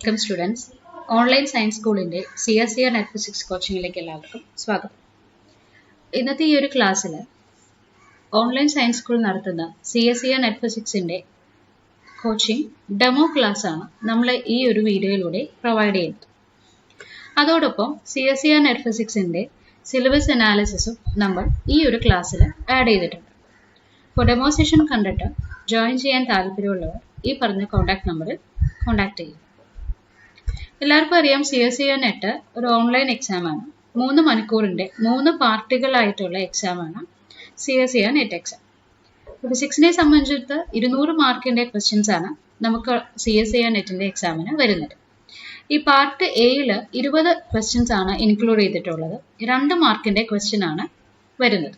Welcome students. Online science സ്കൂളിൻ്റെ CSER net physics കോച്ചിങ്ങിലേക്ക് എല്ലാവർക്കും സ്വാഗതം. ഇന്നത്തെ ഈ ഒരു ക്ലാസ്സിൽ ഓൺലൈൻ സയൻസ് സ്കൂൾ നടത്തുന്ന CSER നെറ്റ് ഫിസിക്സിൻ്റെ കോച്ചിങ് ഡെമോ ക്ലാസ്സാണ് നമ്മൾ ഈ ഒരു വീഡിയോയിലൂടെ പ്രൊവൈഡ് ചെയ്യുന്നത്. അതോടൊപ്പം CSER നെറ്റ് ഫിസിക്സിൻ്റെ സിലബസ് അനാലിസിസും നമ്മൾ ഈ ഒരു ക്ലാസ്സിൽ ആഡ് ചെയ്തിട്ടുണ്ട്. അപ്പോൾ ഡെമോ സെഷൻ കണ്ടിട്ട് ജോയിൻ ചെയ്യാൻ താല്പര്യമുള്ളവർ ഈ പറഞ്ഞ കോൺടാക്ട് നമ്പറിൽ കോൺടാക്ട് ചെയ്യും. എല്ലാവർക്കും അറിയാം, CSER നെറ്റ് ഒരു ഓൺലൈൻ എക്സാമാണ്. 3 മണിക്കൂറിൻ്റെ 3 പാർട്ടുകളായിട്ടുള്ള എക്സാമാണ് CSER നെറ്റ് എക്സാം. ഫിസിക്സിനെ സംബന്ധിച്ചിട്ട് 200 മാർക്കിൻ്റെ ക്വസ്റ്റ്യൻസ് ആണ് നമുക്ക് CSER നെറ്റിൻ്റെ എക്സാമിന് വരുന്നത്. ഈ പാർട്ട് എയിൽ 20 ക്വസ്റ്റ്യൻസ് ആണ് ഇൻക്ലൂഡ് ചെയ്തിട്ടുള്ളത്. 2 മാർക്കിൻ്റെ ക്വസ്റ്റ്യൻ ആണ് വരുന്നത്.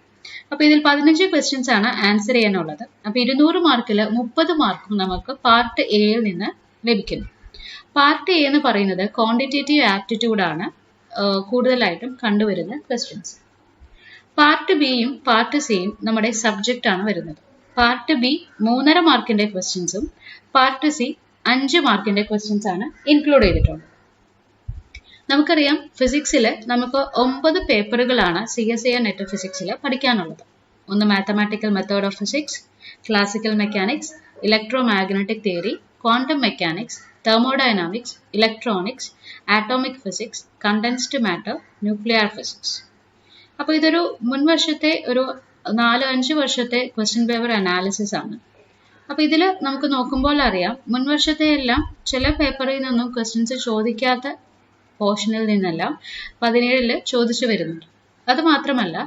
അപ്പോൾ ഇതിൽ 15 ക്വസ്റ്റ്യൻസ് ആണ് ആൻസർ ചെയ്യാനുള്ളത്. അപ്പോൾ 200 മാർക്കിൽ 30 മാർക്കും നമുക്ക് പാർട്ട് എയിൽ നിന്ന് ലഭിക്കുന്നു. പാർട്ട് എ എന്ന് പറയുന്നത് ക്വാണ്ടിറ്റേറ്റീവ് ആപ്റ്റിറ്റ്യൂഡ് ആണ് കൂടുതലായിട്ടും കണ്ടുവരുന്ന ക്വസ്റ്റ്യൻസ്. പാർട്ട് ബിയും പാർട്ട് സിയും നമ്മുടെ സബ്ജക്റ്റ് ആണ് വരുന്നത്. പാർട്ട് ബി 3.5 മാർക്കിന്റെ ക്വസ്റ്റ്യൻസും പാർട്ട് സി 5 മാർക്കിന്റെ ക്വസ്റ്റ്യൻസ് ആണ് ഇൻക്ലൂഡ് ചെയ്തിട്ടുള്ളത്. നമുക്കറിയാം, ഫിസിക്സിൽ നമുക്ക് 9 പേപ്പറുകളാണ് CSER നെറ്റ് ഫിസിക്സിൽ പഠിക്കാനുള്ളത്. ഒന്ന് mathematical method of physics, classical mechanics, electro magnetic theory, quantum mechanics, thermodynamics, electronics, atomic physics, condensed matter, nuclear physics. അപ്പോൾ ഇതൊരു മുൻവർഷത്തെ ഒരു 4-5 വർഷത്തെ ക്വസ്റ്റ്യൻ പേപ്പർ അനാലിസിസ് ആണ്. അപ്പോൾ ഇതിൽ നമുക്ക് നോക്കുമ്പോൾ അറിയാം, മുൻവർഷത്തെ എല്ലാം ചില പേപ്പറിൽ നിന്നും ക്വസ്റ്റ്യൻസ് ചോദിക്കാത്ത പോർഷനിൽ നിന്നെല്ലാം 17 ചോദിച്ചു വരുന്നുണ്ട്. അത് മാത്രമല്ല,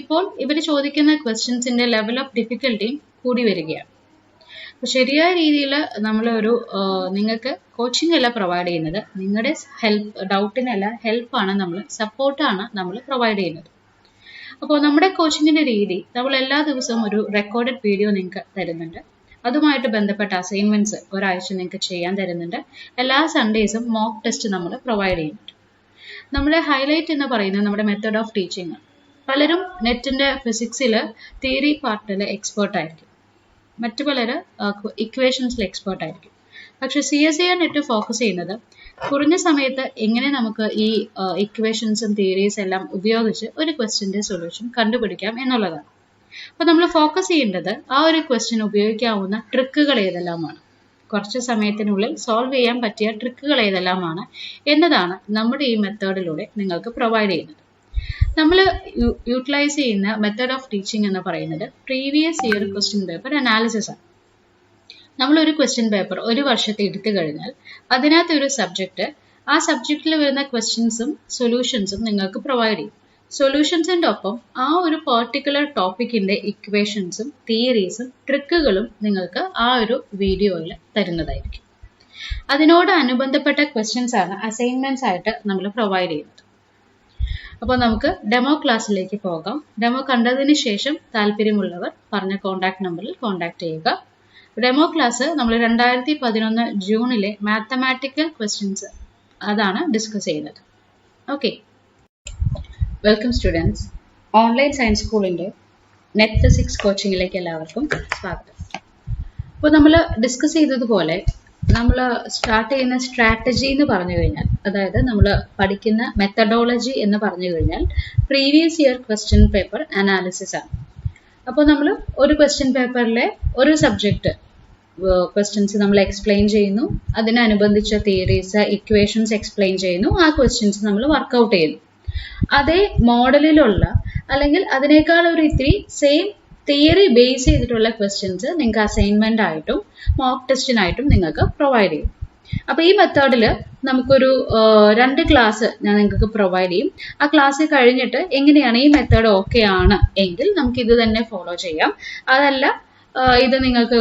ഇപ്പോൾ ഇവർ ചോദിക്കുന്ന ക്വസ്റ്റ്യൻസിന്റെ ലെവൽ ഓഫ് ഡിഫിക്കൽട്ടിയും കൂടി വരികയാണ്. അപ്പോൾ ശരിയായ രീതിയിൽ നമ്മളൊരു നിങ്ങൾക്ക് കോച്ചിങ് അല്ല പ്രൊവൈഡ് ചെയ്യുന്നത്, നിങ്ങളുടെ ഡൗട്ടിനല്ല ഹെൽപ്പാണ് നമ്മൾ, സപ്പോർട്ടാണ് നമ്മൾ പ്രൊവൈഡ് ചെയ്യുന്നത്. അപ്പോൾ നമ്മുടെ കോച്ചിങ്ങിൻ്റെ രീതി, നമ്മൾ എല്ലാ ദിവസവും ഒരു റെക്കോർഡഡ് വീഡിയോ നിങ്ങൾക്ക് തരുന്നുണ്ട്. അതുമായിട്ട് ബന്ധപ്പെട്ട അസൈൻമെൻറ്റ്സ് ഒരാഴ്ച നിങ്ങൾക്ക് ചെയ്യാൻ തരുന്നുണ്ട്. എല്ലാ സൺഡേസും മോക്ക് ടെസ്റ്റ് നമ്മൾ പ്രൊവൈഡ് ചെയ്യുന്നുണ്ട്. നമ്മുടെ ഹൈലൈറ്റ് എന്ന് പറയുന്നത് നമ്മുടെ മെത്തേഡ് ഓഫ് ടീച്ചിങ്. പലരും നെറ്റിൻ്റെ ഫിസിക്സിൽ തിയറി പാർട്ടിൽ എക്സ്പേർട്ടായിരിക്കും, മറ്റു പലർ ഇക്വേഷൻസിൽ എക്സ്പേർട്ട് ആയിരിക്കും. പക്ഷെ CSER നെറ്റ് ഫോക്കസ് ചെയ്യുന്നത് കുറഞ്ഞ സമയത്ത് എങ്ങനെ നമുക്ക് ഈ ഇക്വേഷൻസും തിയറീസ് എല്ലാം ഉപയോഗിച്ച് ഒരു ക്വസ്റ്റ്യൻ്റെ സൊല്യൂഷൻ കണ്ടുപിടിക്കാം എന്നുള്ളതാണ്. അപ്പോൾ നമ്മൾ ഫോക്കസ് ചെയ്യേണ്ടത് ആ ഒരു ക്വസ്റ്റ്യൻ ഉപയോഗിക്കാവുന്ന ട്രിക്കുകൾ ഏതെല്ലാമാണ്, കുറച്ച് സമയത്തിനുള്ളിൽ സോൾവ് ചെയ്യാൻ പറ്റിയ ട്രിക്കുകൾ ഏതെല്ലാമാണ് എന്നതാണ് നമ്മുടെ ഈ മെത്തേഡിലൂടെ നിങ്ങൾക്ക് പ്രൊവൈഡ് ചെയ്യുന്നത്. നമ്മൾ യൂട്ടിലൈസ് ചെയ്യുന്ന മെത്തേഡ് ഓഫ് ടീച്ചിങ് എന്ന് പറയുന്നത് previous year question paper analysis ആണ്. നമ്മളൊരു ക്വസ്റ്റ്യൻ പേപ്പർ ഒരു വർഷത്തെ എടുത്തു കഴിഞ്ഞാൽ അതിനകത്ത് ഒരു സബ്ജക്റ്റ്, ആ സബ്ജക്റ്റിൽ വരുന്ന ക്വസ്റ്റ്യൻസും സൊല്യൂഷൻസും നിങ്ങൾക്ക് പ്രൊവൈഡ് ചെയ്യും. സൊല്യൂഷൻസിൻ്റെ ഒപ്പം ആ ഒരു പെർട്ടിക്കുലർ ടോപ്പിക്കിൻ്റെ ഇക്വേഷൻസും തിയറീസും ട്രിക്കുകളും നിങ്ങൾക്ക് ആ ഒരു വീഡിയോയിൽ തരുന്നതായിരിക്കും. അതിനോട് അനുബന്ധപ്പെട്ട ക്വസ്റ്റ്യൻസ് ആണ് അസൈൻമെൻറ്റ്സ് ആയിട്ട് നമ്മൾ പ്രൊവൈഡ് ചെയ്യുന്നത്. അപ്പോൾ നമുക്ക് ഡെമോ ക്ലാസ്സിലേക്ക് പോകാം. ഡെമോ കണ്ടതിന് ശേഷം താല്പര്യമുള്ളവർ പറഞ്ഞ കോൺടാക്ട് നമ്പറിൽ കോൺടാക്ട് ചെയ്യുക. ഡെമോ ക്ലാസ് നമ്മൾ 2011 ജൂണിലെ മാത്തമാറ്റിക്കൽ ക്വസ്റ്റ്യൻസ് അതാണ് ഡിസ്കസ് ചെയ്യുന്നത്. Okay, welcome students. Online science സ്കൂളിൻ്റെ നെറ്റ് ഫിസിക്സ് കോച്ചിങ്ങിലേക്ക് എല്ലാവർക്കും സ്വാഗതം. അപ്പോൾ നമ്മൾ ഡിസ്കസ് ചെയ്തതുപോലെ നമ്മൾ സ്റ്റാർട്ട് ചെയ്യുന്ന സ്ട്രാറ്റജി എന്ന് പറഞ്ഞു കഴിഞ്ഞാൽ, അതായത് നമ്മൾ പഠിക്കുന്ന മെത്തഡോളജി എന്ന് പറഞ്ഞു കഴിഞ്ഞാൽ previous year question paper analysis ആണ്. അപ്പോൾ നമ്മൾ ഒരു ക്വസ്റ്റ്യൻ പേപ്പറിലെ ഒരു സബ്ജക്റ്റ് ക്വസ്റ്റ്യൻസ് നമ്മൾ എക്സ്പ്ലെയിൻ ചെയ്യുന്നു, അതിനനുബന്ധിച്ച തിയറീസ് ഇക്വേഷൻസ് എക്സ്പ്ലെയിൻ ചെയ്യുന്നു, ആ ക്വസ്റ്റ്യൻസ് നമ്മൾ വർക്കൗട്ട് ചെയ്യുന്നു. അതേ മോഡലിലുള്ള അല്ലെങ്കിൽ അതിനേക്കാൾ ഒരു ഇത്തിരി സെയിം തിയറി ബേസ് ചെയ്തിട്ടുള്ള ക്വസ്റ്റ്യൻസ് നിങ്ങൾക്ക് അസൈൻമെന്റ് ആയിട്ടും മോക്ക് ടെസ്റ്റിനായിട്ടും നിങ്ങൾക്ക് പ്രൊവൈഡ് ചെയ്യും. അപ്പോൾ ഈ മെത്തേഡിൽ നമുക്കൊരു 2 ക്ലാസ് ഞാൻ നിങ്ങൾക്ക് പ്രൊവൈഡ് ചെയ്യും. ആ ക്ലാസ് കഴിഞ്ഞിട്ട് എങ്ങനെയാണ് ഈ മെത്തേഡ് ഓക്കെ ആണ് എങ്കിൽ നമുക്ക് ഇത് തന്നെ ഫോളോ ചെയ്യാം. അതല്ല, ഇത് നിങ്ങൾക്ക്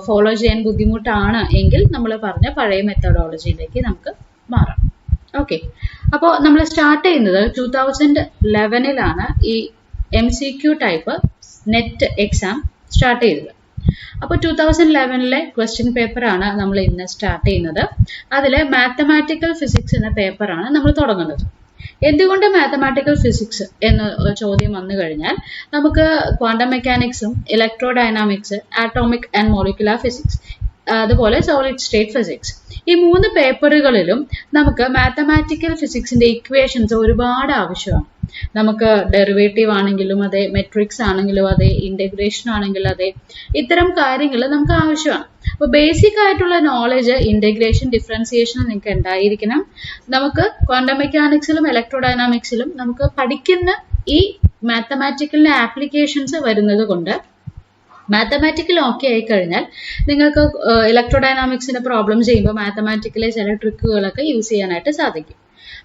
ഫോളോ ചെയ്യാൻ ബുദ്ധിമുട്ടാണ് എങ്കിൽ നമ്മൾ പറഞ്ഞ പഴയ മെത്തഡോളജിയിലേക്ക് നമുക്ക് മാറാം. ഓക്കെ, അപ്പോൾ നമ്മൾ സ്റ്റാർട്ട് ചെയ്യുന്നത് 2011 ഈ MCQ type net exam start ചെയ്തത്. അപ്പോൾ 2011 ക്വസ്റ്റ്യൻ പേപ്പറാണ് നമ്മൾ ഇന്ന് സ്റ്റാർട്ട് ചെയ്യുന്നത്. അതിൽ മാത്തമാറ്റിക്കൽ ഫിസിക്സ് എന്ന പേപ്പറാണ് നമ്മൾ തുടങ്ങുന്നത്. എന്തുകൊണ്ട് മാത്തമാറ്റിക്കൽ ഫിസിക്സ് എന്ന ചോദ്യം വന്നു കഴിഞ്ഞാൽ നമുക്ക് ക്വാണ്ടം മെക്കാനിക്സും electrodynamics, atomic and molecular physics അതുപോലെ സോളിഡ് സ്റ്റേറ്റ് ഫിസിക്സ്. ഈ 3 പേപ്പറുകളിലും നമുക്ക് മാത്തമാറ്റിക്കൽ ഫിസിക്സിന്റെ ഇക്വേഷൻസ് ഒരുപാട് ആവശ്യമാണ്. നമുക്ക് ഡെറിവേറ്റീവ് ആണെങ്കിലും അതെ, മെട്രിക്സ് ആണെങ്കിലും അതെ, ഇന്റഗ്രേഷൻ ആണെങ്കിലും അതെ, ഇത്തരം കാര്യങ്ങൾ നമുക്ക് ആവശ്യമാണ്. അപ്പോൾ ബേസിക് ആയിട്ടുള്ള നോളജ് ഇന്റഗ്രേഷൻ, ഡിഫറൻസിയേഷൻ നിങ്ങൾക്ക് ഉണ്ടായിരിക്കണം. നമുക്ക് ക്വാണ്ടം മെക്കാനിക്സിലും ഇലക്ട്രോഡൈനാമിക്സിലും നമുക്ക് പഠിക്കുന്ന ഈ മാത്തമാറ്റിക്കലിന്റെ ആപ്ലിക്കേഷൻസ് വരുന്നത് കൊണ്ട് മാത്തമാറ്റിക്കൽ ഓക്കെ ആയി കഴിഞ്ഞാൽ നിങ്ങൾക്ക് ഇലക്ട്രോഡൈനാമിക്സിന്റെ പ്രോബ്ലം ചെയ്യുമ്പോൾ മാത്തമാറ്റിക്കലെ ചില ട്രിക്കുകളൊക്കെ യൂസ് ചെയ്യാനായിട്ട് സാധിക്കും.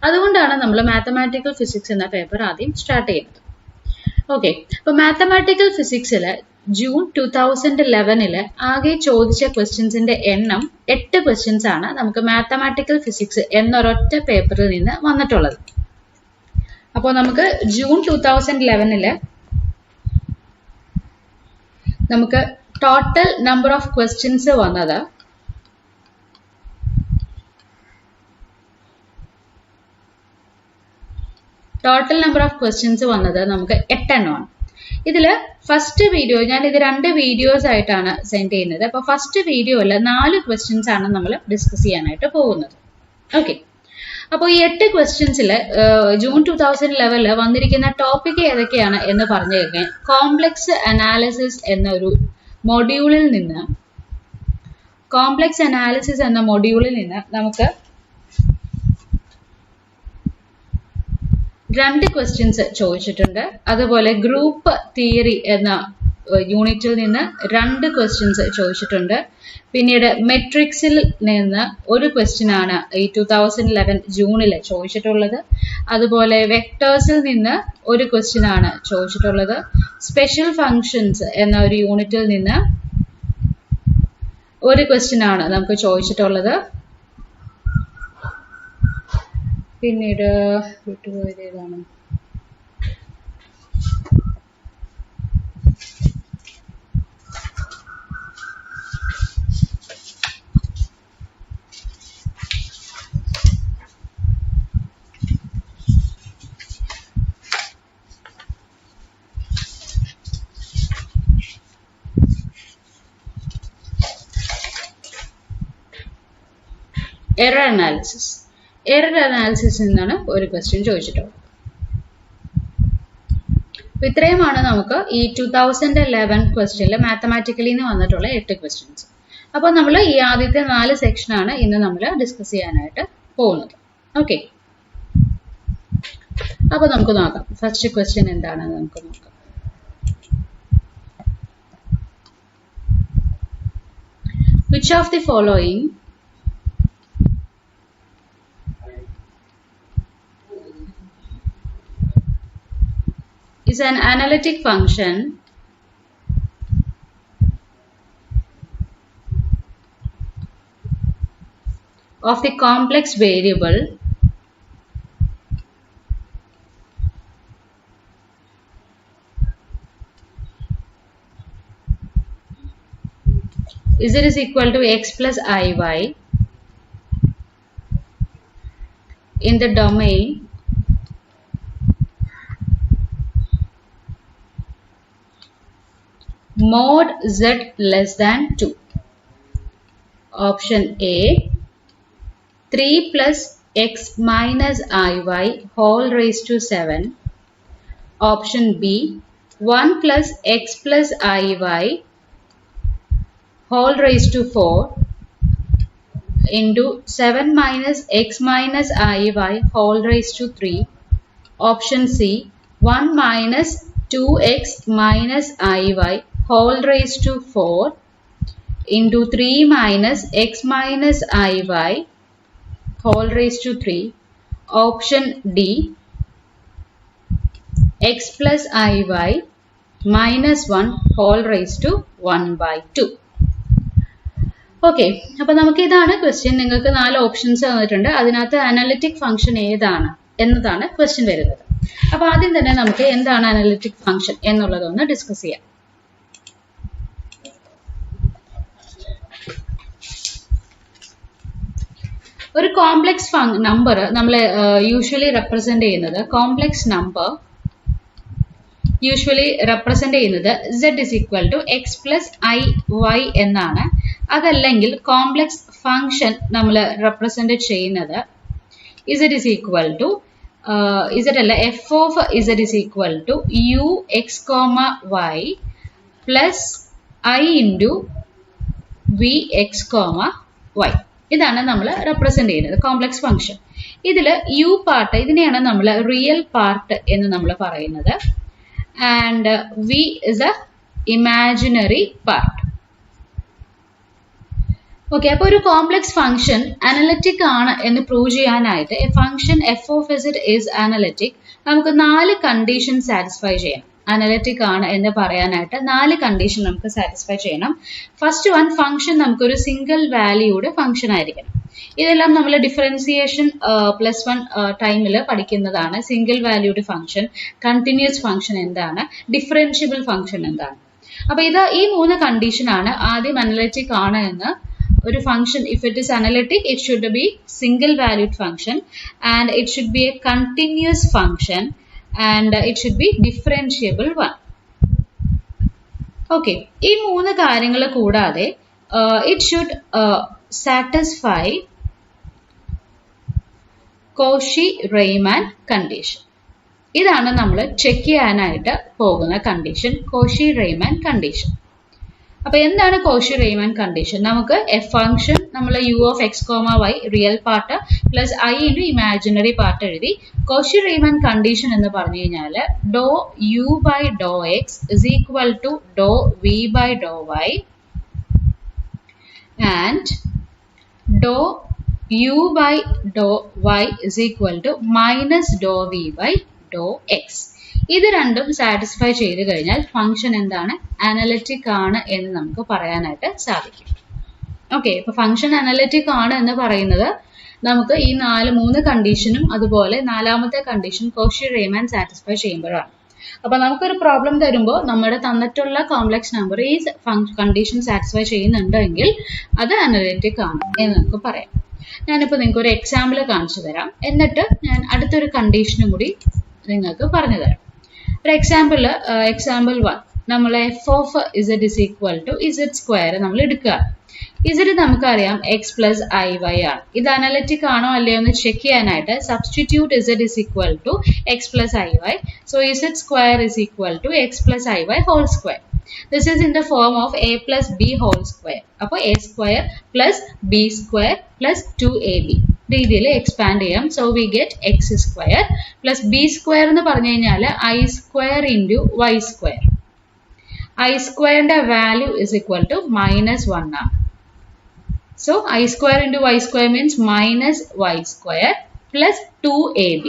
അതുകൊണ്ടാണ് നമ്മൾ മാത്തമാറ്റിക്കൽ ഫിസിക്സ് എന്ന പേപ്പർ ആദ്യം സ്റ്റാർട്ട് ചെയ്യുന്നത്. ഓക്കെ, അപ്പൊ മാത്തമാറ്റിക്കൽ ഫിസിക്സില് ജൂൺ 2011 ആകെ ചോദിച്ച ക്വസ്റ്റ്യൻസിന്റെ എണ്ണം 8 ക്വസ്റ്റ്യൻസ് ആണ് നമുക്ക് മാത്തമാറ്റിക്കൽ ഫിസിക്സ് എന്നൊരൊറ്റ പേപ്പറിൽ നിന്ന് വന്നിട്ടുള്ളത്. അപ്പോൾ നമുക്ക് ജൂൺ 2011 നമുക്ക് ടോട്ടൽ നമ്പർ ഓഫ് ക്വസ്റ്റ്യൻസ് വന്നത് നമുക്ക് 8 എണ്ണമാണ്. ഇതില് ഫസ്റ്റ് വീഡിയോ ഞാൻ ഇത് 2 വീഡിയോസ് ആയിട്ടാണ് സെൻഡ് ചെയ്യുന്നത്. അപ്പൊ ഫസ്റ്റ് വീഡിയോയിൽ 4 ക്വസ്റ്റ്യൻസ് ആണ് നമ്മൾ ഡിസ്കസ് ചെയ്യാനായിട്ട് പോകുന്നത്. ഓക്കെ, അപ്പോൾ ഈ 8 ക്വസ്റ്റ്യൻസിൽ ജൂൺ 2011 വന്നിരിക്കുന്ന ടോപ്പിക് ഏതൊക്കെയാണ് എന്ന് പറഞ്ഞു കഴിഞ്ഞാൽ കോംപ്ലക്സ് അനാലിസിസ് എന്ന മൊഡ്യൂളിൽ നിന്ന് നമുക്ക് 2 ക്വസ്റ്റ്യൻസ് ചോദിച്ചിട്ടുണ്ട്. അതുപോലെ ഗ്രൂപ്പ് തിയറി എന്ന യൂണിറ്റിൽ നിന്ന് 2 ക്വസ്റ്റ്യൻസ് ചോദിച്ചിട്ടുണ്ട്. പിന്നീട് മെട്രിക്സിൽ നിന്ന് ഒരു ക്വസ്റ്റ്യൻ ആണ് ഈ 2011 ജൂണിൽ ചോദിച്ചിട്ടുള്ളത്. അതുപോലെ വെക്ടേഴ്സിൽ നിന്ന് ഒരു ക്വസ്റ്റ്യൻ ആണ് ചോദിച്ചിട്ടുള്ളത്. സ്പെഷ്യൽ ഫങ്ഷൻസ് എന്ന ഒരു യൂണിറ്റിൽ നിന്ന് ഒരു ക്വസ്റ്റ്യൻ ആണ് നമുക്ക് ചോദിച്ചിട്ടുള്ളത്. പിന്നീട് വിട്ടുപോയത് ഏതാണ്? എറർ അനാലിസിസ് നിന്നാണ് ഒരു ക്വസ്റ്റ്യൻ ചോദിച്ചിട്ടുള്ളത്. ഇത്രയുമാണ് നമുക്ക് ഈ 2011 ക്വസ്റ്റ്യനിൽ മാത്തമാറ്റിക്കലിൽ നിന്ന് വന്നിട്ടുള്ള 8 ക്വസ്റ്റ്യൻസ്. അപ്പോൾ നമ്മൾ ഈ ആദ്യത്തെ 4 സെക്ഷനാണ് ഇന്ന് നമ്മൾ ഡിസ്കസ് ചെയ്യാനായിട്ട് പോകുന്നത്. ഓക്കെ, അപ്പോൾ നമുക്ക് നോക്കാം ഫസ്റ്റ് ക്വസ്റ്റ്യൻ എന്താണെന്ന് നമുക്ക് നോക്കാം. Which of the following is an analytic function of the complex variable z is equal to x plus iy in the domain mod z less than 2. Option A 3 plus x minus iy whole raised to 7. Option B 1 plus x plus iy whole raised to 4 into 7 minus x minus iy whole raised to 3. Option C 1 minus 2x minus iy whole raised to 4 into 3 minus x minus iy whole raised to 3. Option D x plus iy minus 1 whole raised to 1 by 2. Okay, അപ്പൊ നമുക്ക് ഇതാണ് question. നിങ്ങൾക്ക് 4 options തന്നിട്ടുണ്ട്. അതിനകത്ത് analytic function ഏതാണ് എന്നതാണ് question വരുന്നത്. അപ്പൊ ആദ്യം തന്നെ നമുക്ക് എന്താണ് അനലിറ്റിക് ഫംഗ്ഷൻ എന്നുള്ളതൊന്ന് ഡിസ്കസ് ചെയ്യാം. ഒരു കോംപ്ലക്സ് നമ്പർ നമ്മൾ യൂഷ്വലി റെപ്രസെന്റ് ചെയ്യുന്നത് z is equal to x plus i y എന്നാണ് അതല്ലെങ്കിൽ കോംപ്ലക്സ് ഫംഗ്ഷൻ നമ്മൾ റെപ്രസെന്റ് ചെയ്യുന്നത് z is equal to z അല്ല f of z is equal to u x comma y plus I into v x comma y. ഇതാണ് നമ്മൾ represent ചെയ്യുന്നത് complex function. ഇതിൽ u part ഇതിനെയാണ് നമ്മൾ റിയൽ പാർട്ട് എന്ന് നമ്മൾ പറയുന്നത്. And v is a imaginary part. Okay, അപ്പോൾ ഒരു കോംപ്ലക്സ് ഫംഗ്ഷൻ അനലിറ്റിക് ആണ് എന്ന് പ്രൂവ് ചെയ്യാനായിട്ട് A function f of z is analytic നമുക്ക് 4 കണ്ടീഷൻ സാറ്റിസ്ഫൈ ചെയ്യണം. അനലിറ്റിക് ആണ് എന്ന് പറയാനായിട്ട് 4 കണ്ടീഷൻ നമുക്ക് സാറ്റിസ്ഫൈ ചെയ്യണം. ഫസ്റ്റ് വൺ, ഫംഗ്ഷൻ നമുക്കൊരു സിംഗിൾ വാല്യൂഡ് ഫംഗ്ഷൻ ആയിരിക്കണം. ഇതെല്ലാം നമ്മൾ ഡിഫറൻസിയേഷൻ +1 ടൈമിൽ പഠിക്കുന്നതാണ്. Single valued function, continuous function എന്താണ്, ഡിഫറൻഷ്യബിൾ ഫംഗ്ഷൻ എന്താണ്. അപ്പൊ ഈ 3 കണ്ടീഷനാണ് ആദ്യം അനലിറ്റിക് ആണ് എന്ന്. ഒരു function, if it is analytic, it should be single valued function and it should be a continuous function and it should be differentiable one. Okay, ഈ 3 കാര്യങ്ങൾ കൂടാതെ it should satisfy Cauchy-Riemann condition. ഇതാണ് നമ്മൾ check ചെയ്യാനായിട്ട് പോകുന്ന condition, Cauchy-Riemann condition. അപ്പൊ എന്താണ് Cauchy-Riemann condition? നമുക്ക് എഫ് ഫംഗ്ഷൻ നമ്മൾ u of x, y real part plus I into imaginary part എഴുതി. Cauchy-Riemann condition എന്ന് പറഞ്ഞു കഴിഞ്ഞാൽ ഡോ u by Dr x is equal to Dr v by Dr y and Dr u by Dr y is equal to minus Dr v by Dr x. ഇത് രണ്ടും satisfy ചെയ്ത് കഴിഞ്ഞാൽ function എന്താണ്, analytic ആണ് എന്ന് നമുക്ക് പറയാനായിട്ട് സാധിക്കും. ഓക്കെ, ഇപ്പൊ ഫംഗ്ഷൻ അനലിറ്റിക് ആണ് എന്ന് പറയുന്നത് നമുക്ക് ഈ 3 കണ്ടീഷനും അതുപോലെ 4ാമത്തെ കണ്ടീഷൻ Cauchy-Riemann സാറ്റിസ്ഫൈ ചെയ്യുമ്പോഴാണ്. അപ്പൊ നമുക്കൊരു പ്രോബ്ലം തരുമ്പോൾ നമ്മുടെ തന്നിട്ടുള്ള കോംപ്ലക്സ് നമ്പർ ഈ കണ്ടീഷൻ സാറ്റിസ്ഫൈ ചെയ്യുന്നുണ്ടെങ്കിൽ അത് അനലിറ്റിക് ആണ് എന്ന് നമുക്ക് പറയാം. ഞാനിപ്പോൾ നിങ്ങൾക്ക് ഒരു എക്സാമ്പിൾ കാണിച്ചു തരാം, എന്നിട്ട് ഞാൻ അടുത്തൊരു കണ്ടീഷനും കൂടി നിങ്ങൾക്ക് പറഞ്ഞു തരാം. ഒരു എക്സാമ്പിൾ 1, നമ്മൾ f of z is equal to z square നമ്മൾ എടുക്കുക. z നമുക്കറിയാം x plus iy ആണ്. ഇത് അനലിറ്റിക് ആണോ അല്ലയോ എന്ന് ചെക്ക് ചെയ്യാനായിട്ട് substitute z is equal to x plus iy. So z square is equal to x plus iy whole square. This is in the form of a plus b whole square. അപ്പോൾ a square plus b square plus 2ab രീതിയിൽ expand ചെയ്യാം. So we get x square plus b square എന്ന് പറഞ്ഞു കഴിഞ്ഞാൽ i square into y square. I സ്ക്വയറിന്റെ value is equal to -1 ആണ്. So i square into y square means minus y square plus 2ab.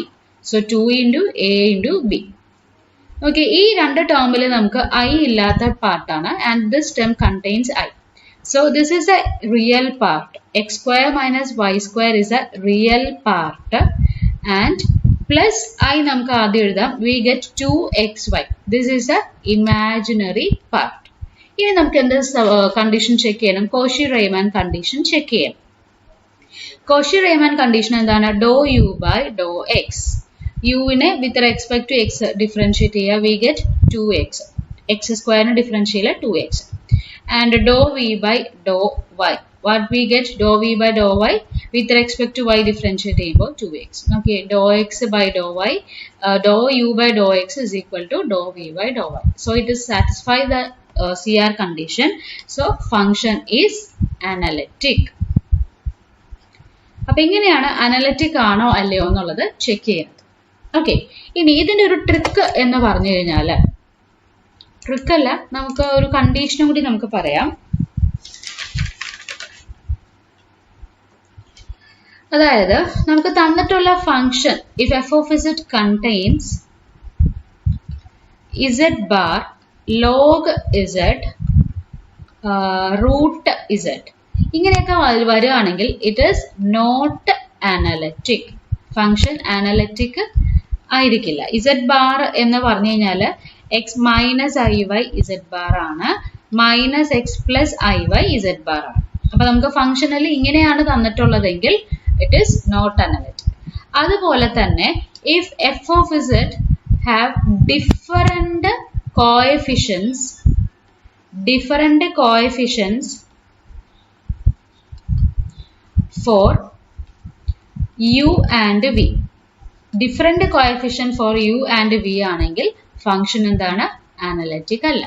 So 2 into a into b. Okay, ഈ 2 ടേമിൽ നമുക്ക് i ഇല്ലാത്ത പാർട്ടാണ് and this term contains i. So this is a real part. X square minus y square is a real part and plus I namukku aadham ezhudam, we get 2xy. This is a imaginary part. Ini namukku endu condition check cheyanam, Cauchy-Riemann condition check cheyam. Cauchy-Riemann condition endana, dou u by dou x. U ine with respect to x differentiate cheya, we get 2x. X square ne differentiate 2x. And dou v by dou y. What we get? Dou v by dou y with respect to y differentiate about 2x. Okay, dou x by dou y, dou u by dou x is equal to dou v by dou y. So it is satisfy the CR condition. So function is analytic. അപ്പോൾ ഇങ്ങനെയാണ് analytic ആണോ അല്ലയോ എന്നുള്ളത് check ചെയ്യുന്നത്. Okay, ഇനി ഇതിൻ്റെ ഒരു trick എന്ന് പറഞ്ഞു കഴിഞ്ഞാൽ, ട്രിക്കല്ല, നമുക്ക് ഒരു കണ്ടീഷനും കൂടി നമുക്ക് പറയാം. അതായത് നമുക്ക് തന്നിട്ടുള്ള function if f of z contains z bar log z root z ഇങ്ങനെയൊക്കെ വരികയാണെങ്കിൽ it is not analytic. Function analytic ആയിരിക്കില്ല. z bar എന്ന് പറഞ്ഞു കഴിഞ്ഞാൽ x minus iy z bar ആണ്, minus x plus iy z bar ആണ്. അപ്പൊ നമുക്ക് ഫംഗ്ഷനിൽ ഇങ്ങനെയാണ് തന്നിട്ടുള്ളതെങ്കിൽ it is not analytic. അതുപോലെ തന്നെ if f of z have different coefficients for u and v. Different coefficient for u and v ആണെങ്കിൽ function എന്താണ്? അനലിറ്റിക് അല്ല.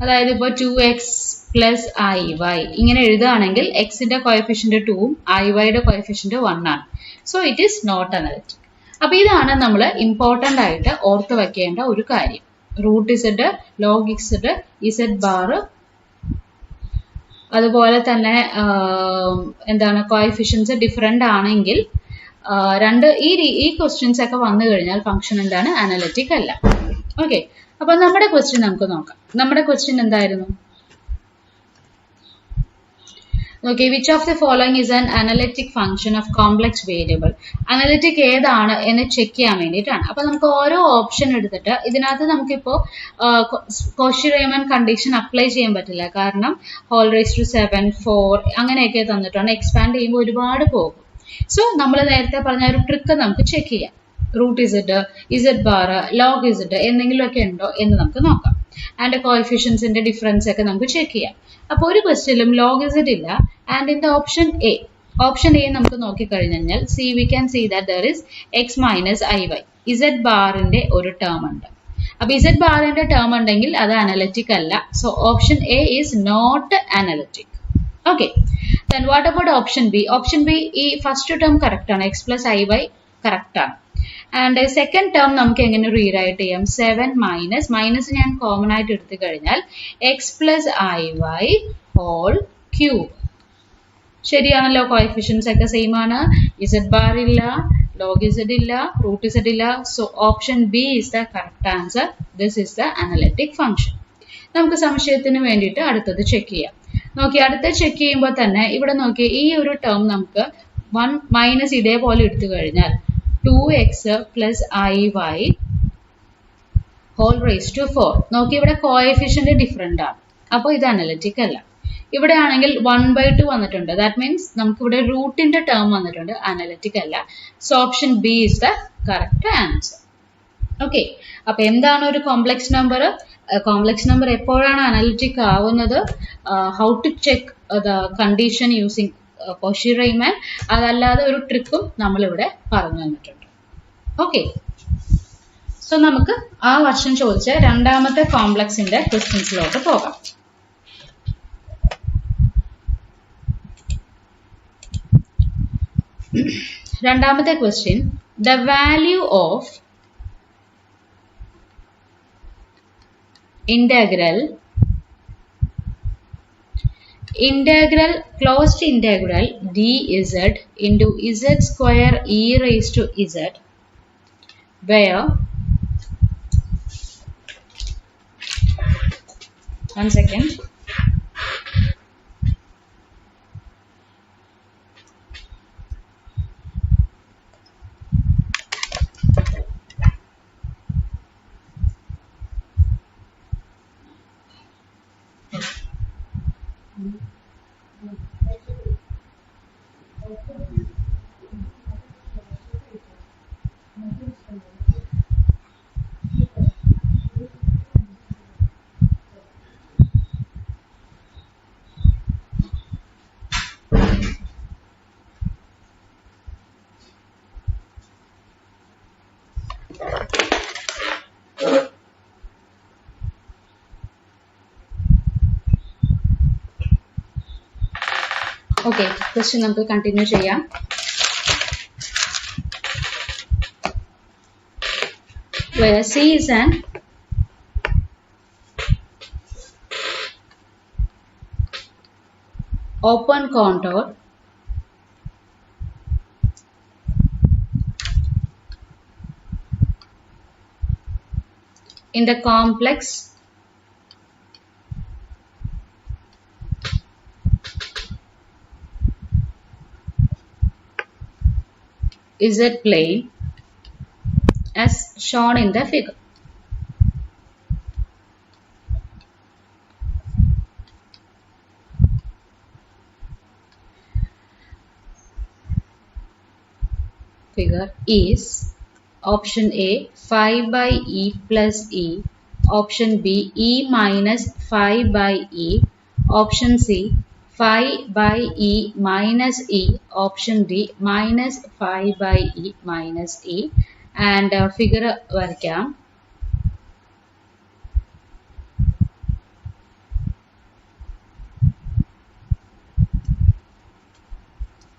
അതായത് ഇപ്പോൾ 2x പ്ലസ് iy ഇങ്ങനെ എഴുതുകയാണെങ്കിൽ എക്സിന്റെ കോഎഫിഷ്യന്റ് 2ഉം ഐവൈയുടെ കോഎഫിഷ്യന്റ് 1 ആണ്. So it is not analytic. അപ്പൊ ഇതാണ് നമ്മൾ ഇമ്പോർട്ടൻ്റ് ആയിട്ട് ഓർത്ത് വെക്കേണ്ട ഒരു കാര്യം. Root z, log z, z bar, അതുപോലെ തന്നെ എന്താണ് കോഎഫിഷ്യൻസ് ഡിഫറെൻ്റ് ആണെങ്കിൽ ഈ ക്വസ്റ്റ്യൻസ് ഒക്കെ വന്നു കഴിഞ്ഞാൽ ഫംഗ്ഷൻ എന്താണ്? അനലിറ്റിക് അല്ല. ഓക്കെ, അപ്പൊ നമ്മുടെ ക്വസ്റ്റ്യൻ നമുക്ക് നോക്കാം. നമ്മുടെ ക്വസ്റ്റ്യൻ എന്തായിരുന്നു? Okay, which of the following is an analytic function of complex variable? Analytic ഏതാണ് എന്ന് ചെക്ക് ചെയ്യാൻ വേണ്ടിയിട്ടാണ്. അപ്പൊ നമുക്ക് ഓരോ ഓപ്ഷൻ എടുത്തിട്ട് ഇതിനകത്ത് നമുക്കിപ്പോൾ കോഷി-റീമൻ കണ്ടീഷൻ അപ്ലൈ ചെയ്യാൻ പറ്റില്ല. കാരണം ഹോൾ റേസ് ടു 7, 4 അങ്ങനെയൊക്കെ തന്നിട്ടാണ്. എക്സ്പാൻഡ് ചെയ്യുമ്പോൾ ഒരുപാട് പോകും. സോ നമ്മൾ നേരത്തെ പറഞ്ഞ ഒരു ട്രിക്ക് നമുക്ക് ചെക്ക് ചെയ്യാം. Root z, z bar, log z എന്തെങ്കിലുമൊക്കെ ഉണ്ടോ എന്ന് നമുക്ക് നോക്കാം. ആൻഡ് കോഎഫിഷ്യൻസിന്റെ ഡിഫറൻസ് ഒക്കെ നമുക്ക് ചെക്ക് ചെയ്യാം. അപ്പോൾ ഒരു ക്വസ്റ്റ്യനിലും ലോഗ് ഇസഡ് ഇല്ല. And in the option a നമുക്ക് നോക്കിക്കഴിഞ്ഞാൽ we can see that there is x minus i y. Z ബാറിന്റെ ഒരു ടേം ഉണ്ട്. അപ്പൊ ഇസഡ് ബാറിന്റെ ടേം ഉണ്ടെങ്കിൽ അത് അനലിറ്റിക് അല്ല. So option a is not analytic. Okay, then what about option B? Option B ഈ ഫസ്റ്റ് ടേം കറക്റ്റ് ആണ്. X plus i y correct ആണ്. ആൻഡ് സെക്കൻഡ് ടേം നമുക്ക് എങ്ങനെ റീറൈറ്റ് ചെയ്യാം? 7 മൈനസ് ഞാൻ കോമൺ ആയിട്ട് എടുത്തു കഴിഞ്ഞാൽ x plus i y whole cube. ശരിയാണല്ലോ, കോഎഫിഷ്യൻസ് ഒക്കെ സെയിം ആണ്. ഇസഡ് ബാർ ഇല്ല, ലോഗ് ഇസഡ് ഇല്ല, റൂട്ട് ഇസഡ് ഇല്ല. So option b is the correct answer. This is the analytic function. നമുക്ക് സംശയത്തിന് വേണ്ടിയിട്ട് അടുത്തത് ചെക്ക് ചെയ്യാം. നോക്കി, അടുത്ത ചെക്ക് ചെയ്യുമ്പോൾ തന്നെ ഇവിടെ നോക്കി ഈ ഒരു ടേം നമുക്ക് 1 മൈനസ് ഇതേപോലെ എടുത്തു കഴിഞ്ഞാൽ 2x plus i y whole raise to 4. നോക്കി, ഇവിടെ കോഎഫിഷ്യന്റ് ഡിഫറെന്റ് ആണ്. അപ്പോൾ ഇത് അനലിറ്റിക് അല്ല. ഇവിടെ ആണെങ്കിൽ 1/2 വന്നിട്ടുണ്ട്. ദാറ്റ് മീൻസ് നമുക്ക് ഇവിടെ റൂട്ടിന്റെ ടേം വന്നിട്ടുണ്ട്. അനലിറ്റിക് അല്ല. So option b is the correct answer. Okay, അപ്പൊ എന്താണ് ഒരു കോംപ്ലക്സ് നമ്പർ? കോംപ്ലക്സ് നമ്പർ എപ്പോഴാണ് അനലിറ്റിക് ആവുന്നത്? How to check the condition using Cauchy Riemann. അതല്ലാതെ ഒരു ട്രിക്കും നമ്മളിവിടെ പറഞ്ഞു തന്നിട്ടുണ്ട്. ഓക്കെ, സോ നമുക്ക് ആ വർഷം ചോദിച്ച രണ്ടാമത്തെ കോംപ്ലക്സിന്റെ ക്വസ്റ്റ്യൻസിലോട്ട് പോകാം. രണ്ടാമത്തെ question, the value of integral closed integral dz into z square e raised to z where one second Okay, question നമുക്ക് continue ചെയ്യാം. Where C is an open contour in the complex Z plane as shown in the figure. Figure is option A 5 by E plus E, option B E minus 5 by E, option C phi by e minus e, option D minus phi by e minus e, and figure വരയ്ക്കാം.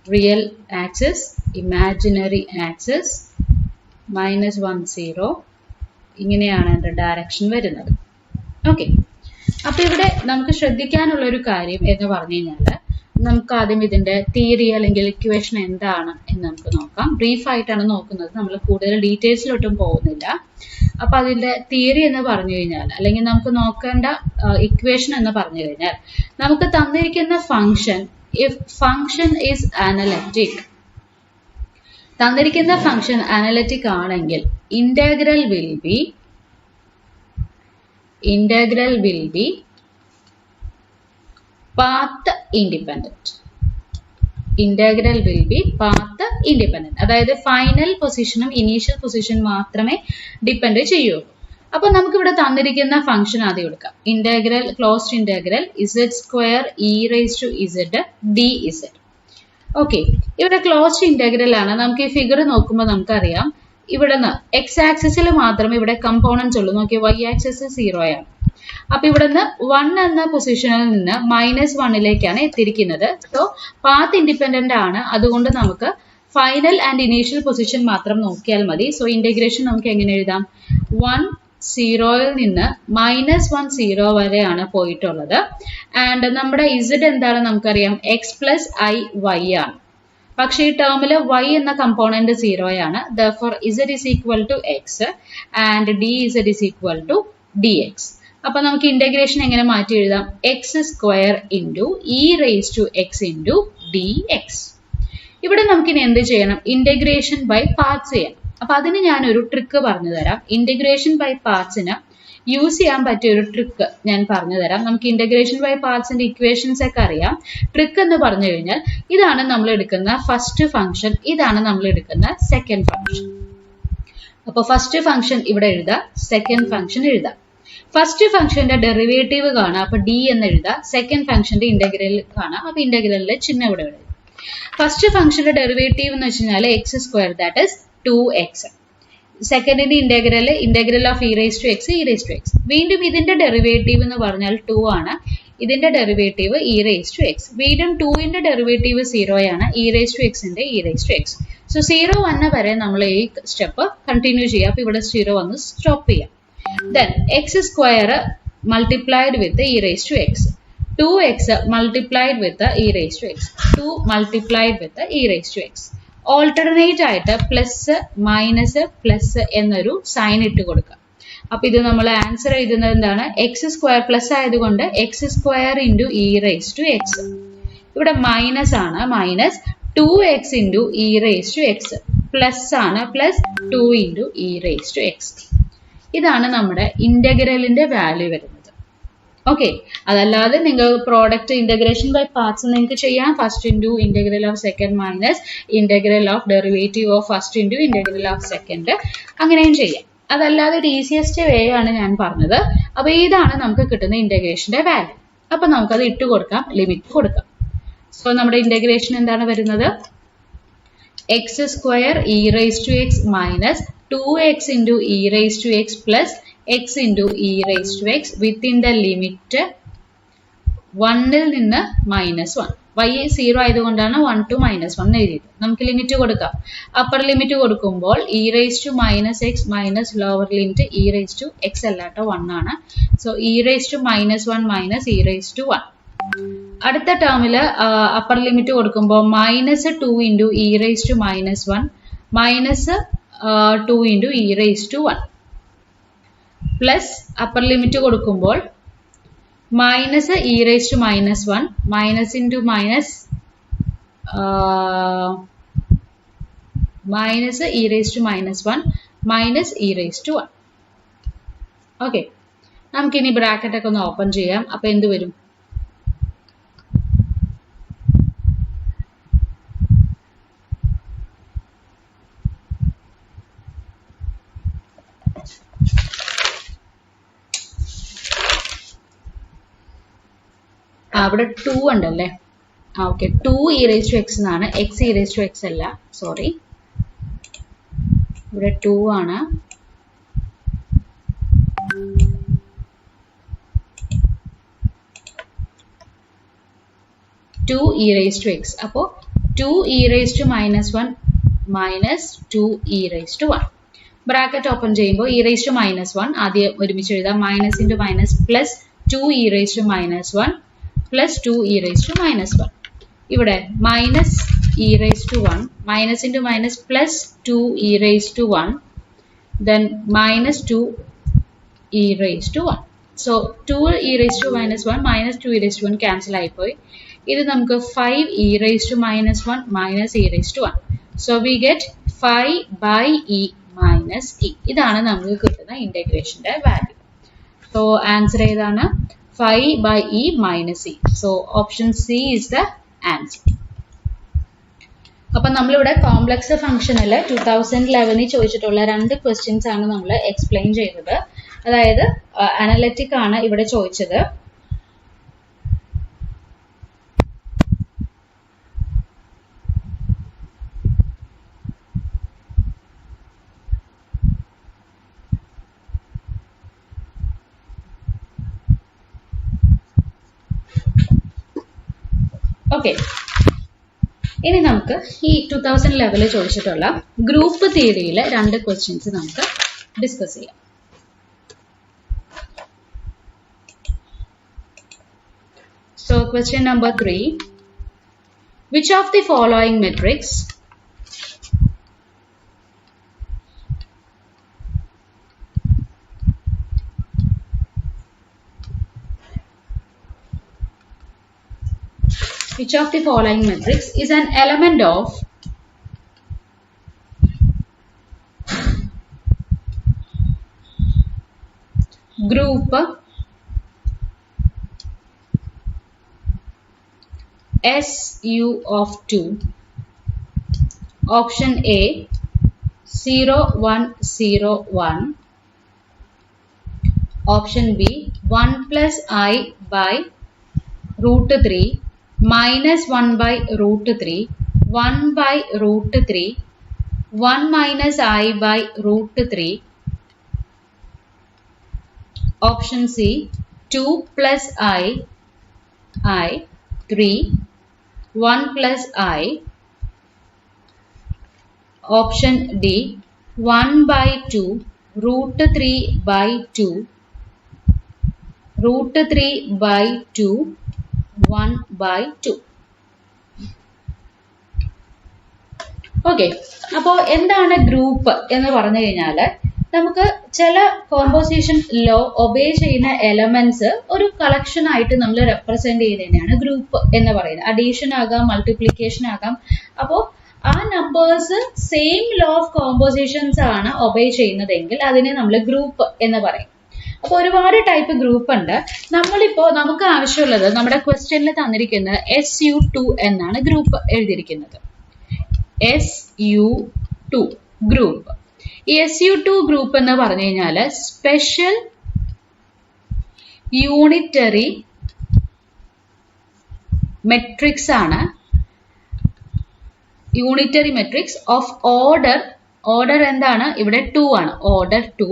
Real axis, imaginary axis, minus 1 0, ഇങ്ങനെയാണ് എൻ്റെ direction വരുന്നത്. Okay, അപ്പോൾ ഇവിടെ നമുക്ക് ശ്രദ്ധിക്കാനുള്ള ഒരു കാര്യം എന്ന് പറഞ്ഞു കഴിഞ്ഞാൽ നമുക്ക് ആദ്യം ഇതിൻ്റെ തിയറി അല്ലെങ്കിൽ ഇക്വേഷൻ എന്താണ് എന്ന് നമുക്ക് നോക്കാം. ബ്രീഫായിട്ടാണ് നോക്കുന്നത്, നമ്മൾ കൂടുതൽ ഡീറ്റെയിൽസിലോട്ടും പോകുന്നില്ല. അപ്പോൾ അതിൻ്റെ തിയറി എന്ന് പറഞ്ഞു കഴിഞ്ഞാൽ അല്ലെങ്കിൽ നമുക്ക് നോക്കേണ്ട ഇക്വേഷൻ എന്ന് പറഞ്ഞു കഴിഞ്ഞാൽ നമുക്ക് തന്നിരിക്കുന്ന function, if function is analytic, തന്നിരിക്കുന്ന ഫംഗ്ഷൻ അനലിറ്റിക് ആണെങ്കിൽ integral will be path independent. Integral will be path independent, അതായത് ഫൈനൽ പൊസിഷനും ഇനീഷ്യൽ പൊസിഷൻ മാത്രമേ ഡിപ്പെൻഡ് ചെയ്യുള്ളൂ. അപ്പോൾ നമുക്ക് ഇവിടെ തന്നിരിക്കുന്ന ഫംഗ്ഷൻ ആദ്യം എടുക്കാം. Integral closed integral z square e raise to z dz. Okay, ഇവിടെ ക്ലോസ്ഡ് ഇന്റഗ്രൽ ആണ്. നമുക്ക് ഈ ഫിഗർ നോക്കുമ്പോൾ നമുക്കറിയാം ഇവിടെ നിന്ന് എക്സ് ആക്സിസിൽ മാത്രമേ ഇവിടെ കമ്പോണൻസ് ഉള്ളൂ. നോക്കിയ y ആക്സിസ് 0 ആണ്. അപ്പൊ ഇവിടെ നിന്ന് 1 എന്ന പൊസിഷനിൽ നിന്ന് -1ലേക്കാണ് എത്തിയിരിക്കുന്നത്. സോ പാത്ത് ഇൻഡിപെൻഡന്റ് ആണ്. അതുകൊണ്ട് നമുക്ക് ഫൈനൽ ആൻഡ് ഇനീഷ്യൽ പൊസിഷൻ മാത്രം നോക്കിയാൽ മതി. സോ ഇന്റഗ്രേഷൻ നമുക്ക് എങ്ങനെ എഴുതാം? 1 0യിൽ നിന്ന് -1 0 വരെയാണ് പോയിട്ടുള്ളത്. ആൻഡ് നമ്മുടെ z എന്താണ് നമുക്കറിയാം, എക്സ് പ്ലസ് ഐ വൈ ആണ്. പക്ഷേ ഈ ടേമിൽ y എന്ന കമ്പോണന്റ് 0 ആണ്. therefore z is equal to x and dz is equal to dx. അപ്പൊ നമുക്ക് ഇന്റഗ്രേഷൻ എങ്ങനെ മാറ്റി എഴുതാം? X square into e raise to x into d x. ഇവിടെ നമുക്കിനി എന്ത് ചെയ്യണം? ഇന്റഗ്രേഷൻ ബൈ പാർട്സ് ചെയ്യണം. അപ്പൊ അതിന് ഞാനൊരു ട്രിക്ക് പറഞ്ഞു തരാം. ഇന്റഗ്രേഷൻ ബൈ പാർട്സിന് യൂസ് ചെയ്യാൻ പറ്റിയ ഒരു ട്രിക്ക് ഞാൻ പറഞ്ഞു തരാം. നമുക്ക് ഇന്റഗ്രേഷൻ ബൈ പാർട്സിന്റെ ഇക്വേഷൻസ് ഒക്കെ അറിയാം. ട്രിക്ക് എന്ന് പറഞ്ഞു കഴിഞ്ഞാൽ ഇതാണ് നമ്മൾ എടുക്കുന്ന ഫസ്റ്റ് ഫംഗ്ഷൻ, ഇതാണ് നമ്മൾ എടുക്കുന്ന സെക്കൻഡ് ഫംഗ്ഷൻ. അപ്പൊ ഫസ്റ്റ് ഫംഗ്ഷൻ ഇവിടെ എഴുതാം, സെക്കൻഡ് ഫംഗ്ഷൻ എഴുതാം. ഫസ്റ്റ് ഫംഗ്ഷന്റെ ഡെറിവേറ്റീവ് കാണാം, അപ്പൊ ഡി എന്ന് എഴുതാം. സെക്കൻഡ് ഫംഗ്ഷന്റെ ഇന്റഗ്രൽ കാണാം, അപ്പൊ ഇന്റഗ്രലിലെ ചിഹ്നം ഇവിടെ എഴുതാം. ഫസ്റ്റ് ഫംഗ്ഷന്റെ ഡെറിവേറ്റീവ് എന്ന് വെച്ച് കഴിഞ്ഞാൽ x square, that is 2x. സെക്കൻഡിന്റെ integral of e raise to x, e raise to x. വീണ്ടും ഇതിന്റെ ഡെറിവേറ്റീവ് എന്ന് പറഞ്ഞാൽ 2 ആണ്. ഇതിന്റെ derivative e raise to x. വീണ്ടും 2ന്റെ ഡെറിവേറ്റീവ് 0 ആണ്. ഇ റേസ് ടു എക്സിന്റെ e raise to x. So 0 വന്ന വരെ നമ്മൾ ഈ സ്റ്റെപ്പ് കണ്ടിന്യൂ ചെയ്യാം. അപ്പൊ ഇവിടെ 0 വന്ന് സ്റ്റോപ്പ് ചെയ്യാം. Then x square multiplied with e raised to x, 2x multiplied with e raised to x, 2 multiplied with e raised to x. Alternate ആയിട്ട് പ്ലസ് മൈനസ് പ്ലസ് എന്നൊരു സൈൻ ഇട്ട് കൊടുക്കാം. അപ്പൊ ഇത് നമ്മൾ ആൻസർ എഴുതുന്നത് എന്താണ്? എക്സ് സ്ക്വയർ പ്ലസ് ആയതുകൊണ്ട് x square into e raise to x. ഇവിടെ മൈനസ് ആണ്, minus 2x into e raise to x. Plus ആണ്, plus 2 into e raise to x. ഇതാണ് നമ്മുടെ ഇന്റഗ്രലിന്റെ വാല്യൂ വരുന്നത്. ഓക്കെ, അതല്ലാതെ നിങ്ങൾ പ്രോഡക്റ്റ് ഇന്റഗ്രേഷൻ ബൈ പാർട്സ് നിങ്ങൾക്ക് ചെയ്യാം. First into integral of second minus integral of derivative of first into integral of second, അങ്ങനെയും ചെയ്യാം. അതല്ലാതെ ഒരു ഈസിയസ്റ്റ് വേ ആണ് ഞാൻ പറഞ്ഞത്. അപ്പൊ ഇതാണ് നമുക്ക് കിട്ടുന്ന ഇന്റഗ്രേഷന്റെ വാല്യൂ. അപ്പൊ നമുക്കത് ഇട്ട് കൊടുക്കാം, ലിമിറ്റ് കൊടുക്കാം. സോ നമ്മുടെ ഇന്റഗ്രേഷൻ എന്താണ് വരുന്നത്? X square e raise to x minus 2x into e raised to x plus x into e raised to x within the limit 1ൽ നിന്ന് -1. y 0 ആയതുകൊണ്ടാണ് 1 to -1 എഴുതിയത്. നമുക്ക് ലിമിറ്റ് കൊടുക്കാം. അപ്പർ ലിമിറ്റ് കൊടുക്കുമ്പോൾ e raised to -x minus lower limit e raised to x അല്ലാട്ടോ 1 ആണ്. So e raised to -1 minus e raised to 1. അടുത്ത ടേമിൽ അപ്പർ ലിമിറ്റ് കൊടുക്കുമ്പോൾ -2 into e raised to -1 minus 2 into e raised to 1 plus upper limit കൊടുക്കുമ്പോൾ minus e raised to -1 minus into minus minus e raised to -1 minus e raised to 1. Okay, നമുക്കിനി bracket ഒക്കെ ഒന്ന് open ചെയ്യാം. അപ്പൊ എന്ത് വരും? അവിടെ 2 ഉണ്ടല്ലേ, okay 2 e raised to x എന്നാണ്, x e raised to x അല്ല, സോറി, ഇവിടെ 2 ആണ്. Two e raise to x. അപ്പോൾ 2e raised to -1 minus 2e raised to 1. Bracket open ചെയ്യുമ്പോൾ e raised to -1 ആദ്യം ഒരുമിച്ച് എഴുതാം. Minus into minus plus 2e raised to -1 plus 2e raised to -1. ഇവിടെ minus e raised to 1, minus into minus plus 2e raised to 1, then minus 2e raised to 1. So 2e raised to -1 minus 2e raised to 1 cancel ആയിപ്പോയി. ഇത് നമുക്ക് 5e raised to -1 minus e raised to 1. So we get 5 by e minus e. ഇതാണ് നമുക്ക് കിട്ടുന്ന ഇന്റഗ്രേഷന്റെ value. So answer ഏതാണ്? 5 by e minus e. So option C is the answer. അപ്പം നമ്മളിവിടെ കോംപ്ലക്സ് ഫംഗ്ഷനിൽ 2011 ചോദിച്ചിട്ടുള്ള 2 ക്വസ്റ്റ്യൻസ് ആണ് നമ്മൾ എക്സ്പ്ലെയിൻ ചെയ്തത്. അതായത് അനലിറ്റിക് ആണ് ഇവിടെ ചോദിച്ചത്. ഓക്കെ, ഇനി നമുക്ക് ഈ 2011 ചോദിച്ചിട്ടുള്ള ഗ്രൂപ്പ് തിയറിയിലെ 2 ക്വസ്റ്റ്യൻസ് നമുക്ക് ഡിസ്കസ് ചെയ്യാം. So question number 3, which of the following matrix is an element of group SU of 2? Option A 0 1 0 1. Option B 1 plus I by root 3 minus 1 by root 3, 1 by root 3, 1 minus I by root 3. Option C 2 plus I 3, 1 plus I. Option D 1 by 2, root 3 by 2, root 3 by 2, 1 by 2. Okay, അപ്പോൾ എന്താണ് group എന്ന് പറഞ്ഞു കഴിഞ്ഞാൽ നമുക്ക് ചില composition law obey ചെയ്യുന്ന elements ഒരു collection ആയിട്ട് നമ്മൾ റെപ്രസെന്റ് ചെയ്യുന്നതിനാണ് ഗ്രൂപ്പ് എന്ന് പറയുന്നത്. അഡീഷൻ ആകാം, മൾട്ടിപ്ലിക്കേഷൻ ആകാം. അപ്പോൾ ആ numbers same law of compositions ആണ് ഒബേ ചെയ്യുന്നതെങ്കിൽ അതിനെ നമ്മൾ ഗ്രൂപ്പ് എന്ന് പറയും. അപ്പോൾ ഒരുപാട് ടൈപ്പ് ഗ്രൂപ്പ് ഉണ്ട്. നമ്മളിപ്പോൾ നമുക്ക് ആവശ്യമുള്ളത് നമ്മുടെ ക്വസ്റ്റ്യനിൽ തന്നിരിക്കുന്നത് SU2 എന്നാണ് ഗ്രൂപ്പ് എഴുതിയിരിക്കുന്നത്. SU2 group. ഈ SU2 ഗ്രൂപ്പ് എന്ന് പറഞ്ഞു കഴിഞ്ഞാൽ സ്പെഷ്യൽ യൂണിറ്ററി മെട്രിക്സ് ആണ്. യൂണിറ്ററി മെട്രിക്സ് ഓഫ് ഓർഡർ എന്താണ്? ഇവിടെ 2 ആണ്, ഓർഡർ 2.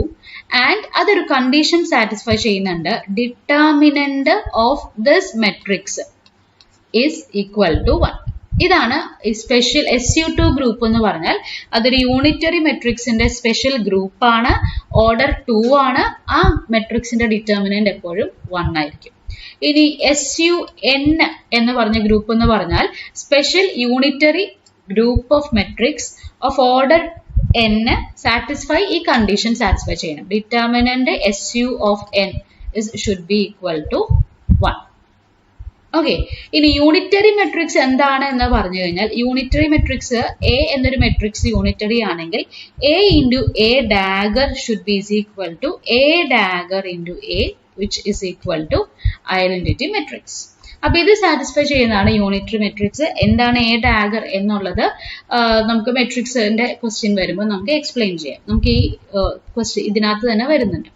ആൻഡ് അതൊരു കണ്ടീഷൻ സാറ്റിസ്ഫൈ ചെയ്യുന്നുണ്ട്. Determinant of this matrix is equal to 1. ഇതാണ് സ്പെഷ്യൽ SU2 ഗ്രൂപ്പ് എന്ന് പറഞ്ഞാൽ. അതൊരു യൂണിറ്ററി മെട്രിക്സിന്റെ സ്പെഷ്യൽ ഗ്രൂപ്പാണ്. ഓർഡർ 2 ആണ്. ആ മെട്രിക്സിന്റെ ഡിറ്റർമിനന്റ് എപ്പോഴും 1 ആയിരിക്കും. ഇനി SUN എന്ന് പറഞ്ഞ ഗ്രൂപ്പ് എന്ന് പറഞ്ഞാൽ special unitary group of matrix of order n satisfy ഈ കണ്ടീഷൻ സാറ്റിസ്ഫൈ ചെയ്യണം. Determinant SU of n should be equal to 1. Okay, ഇനി യൂണിറ്ററി മെട്രിക്സ് എന്താണ് എന്ന് പറഞ്ഞു കഴിഞ്ഞാൽ യൂണിറ്ററി മെട്രിക്സ് എ എന്നൊരു മെട്രിക്സ് യൂണിറ്ററി ആണെങ്കിൽ A into A dagger should be is equal to A dagger into A which is equal to identity matrix. അപ്പൊ ഇത് satisfy ചെയ്യുന്നതാണ് യൂണിറ്ററി മെട്രിക്സ്. എന്താണ് A ഡാഗർ എന്നുള്ളത് നമുക്ക് മെട്രിക്സിന്റെ ക്വസ്റ്റ്യൻ വരുമ്പോൾ നമുക്ക് എക്സ്പ്ലെയിൻ ചെയ്യാം. നമുക്ക് ഈ ക്വസ്റ്റ്യൻ ഇതിനകത്ത് തന്നെ വരുന്നുണ്ട്.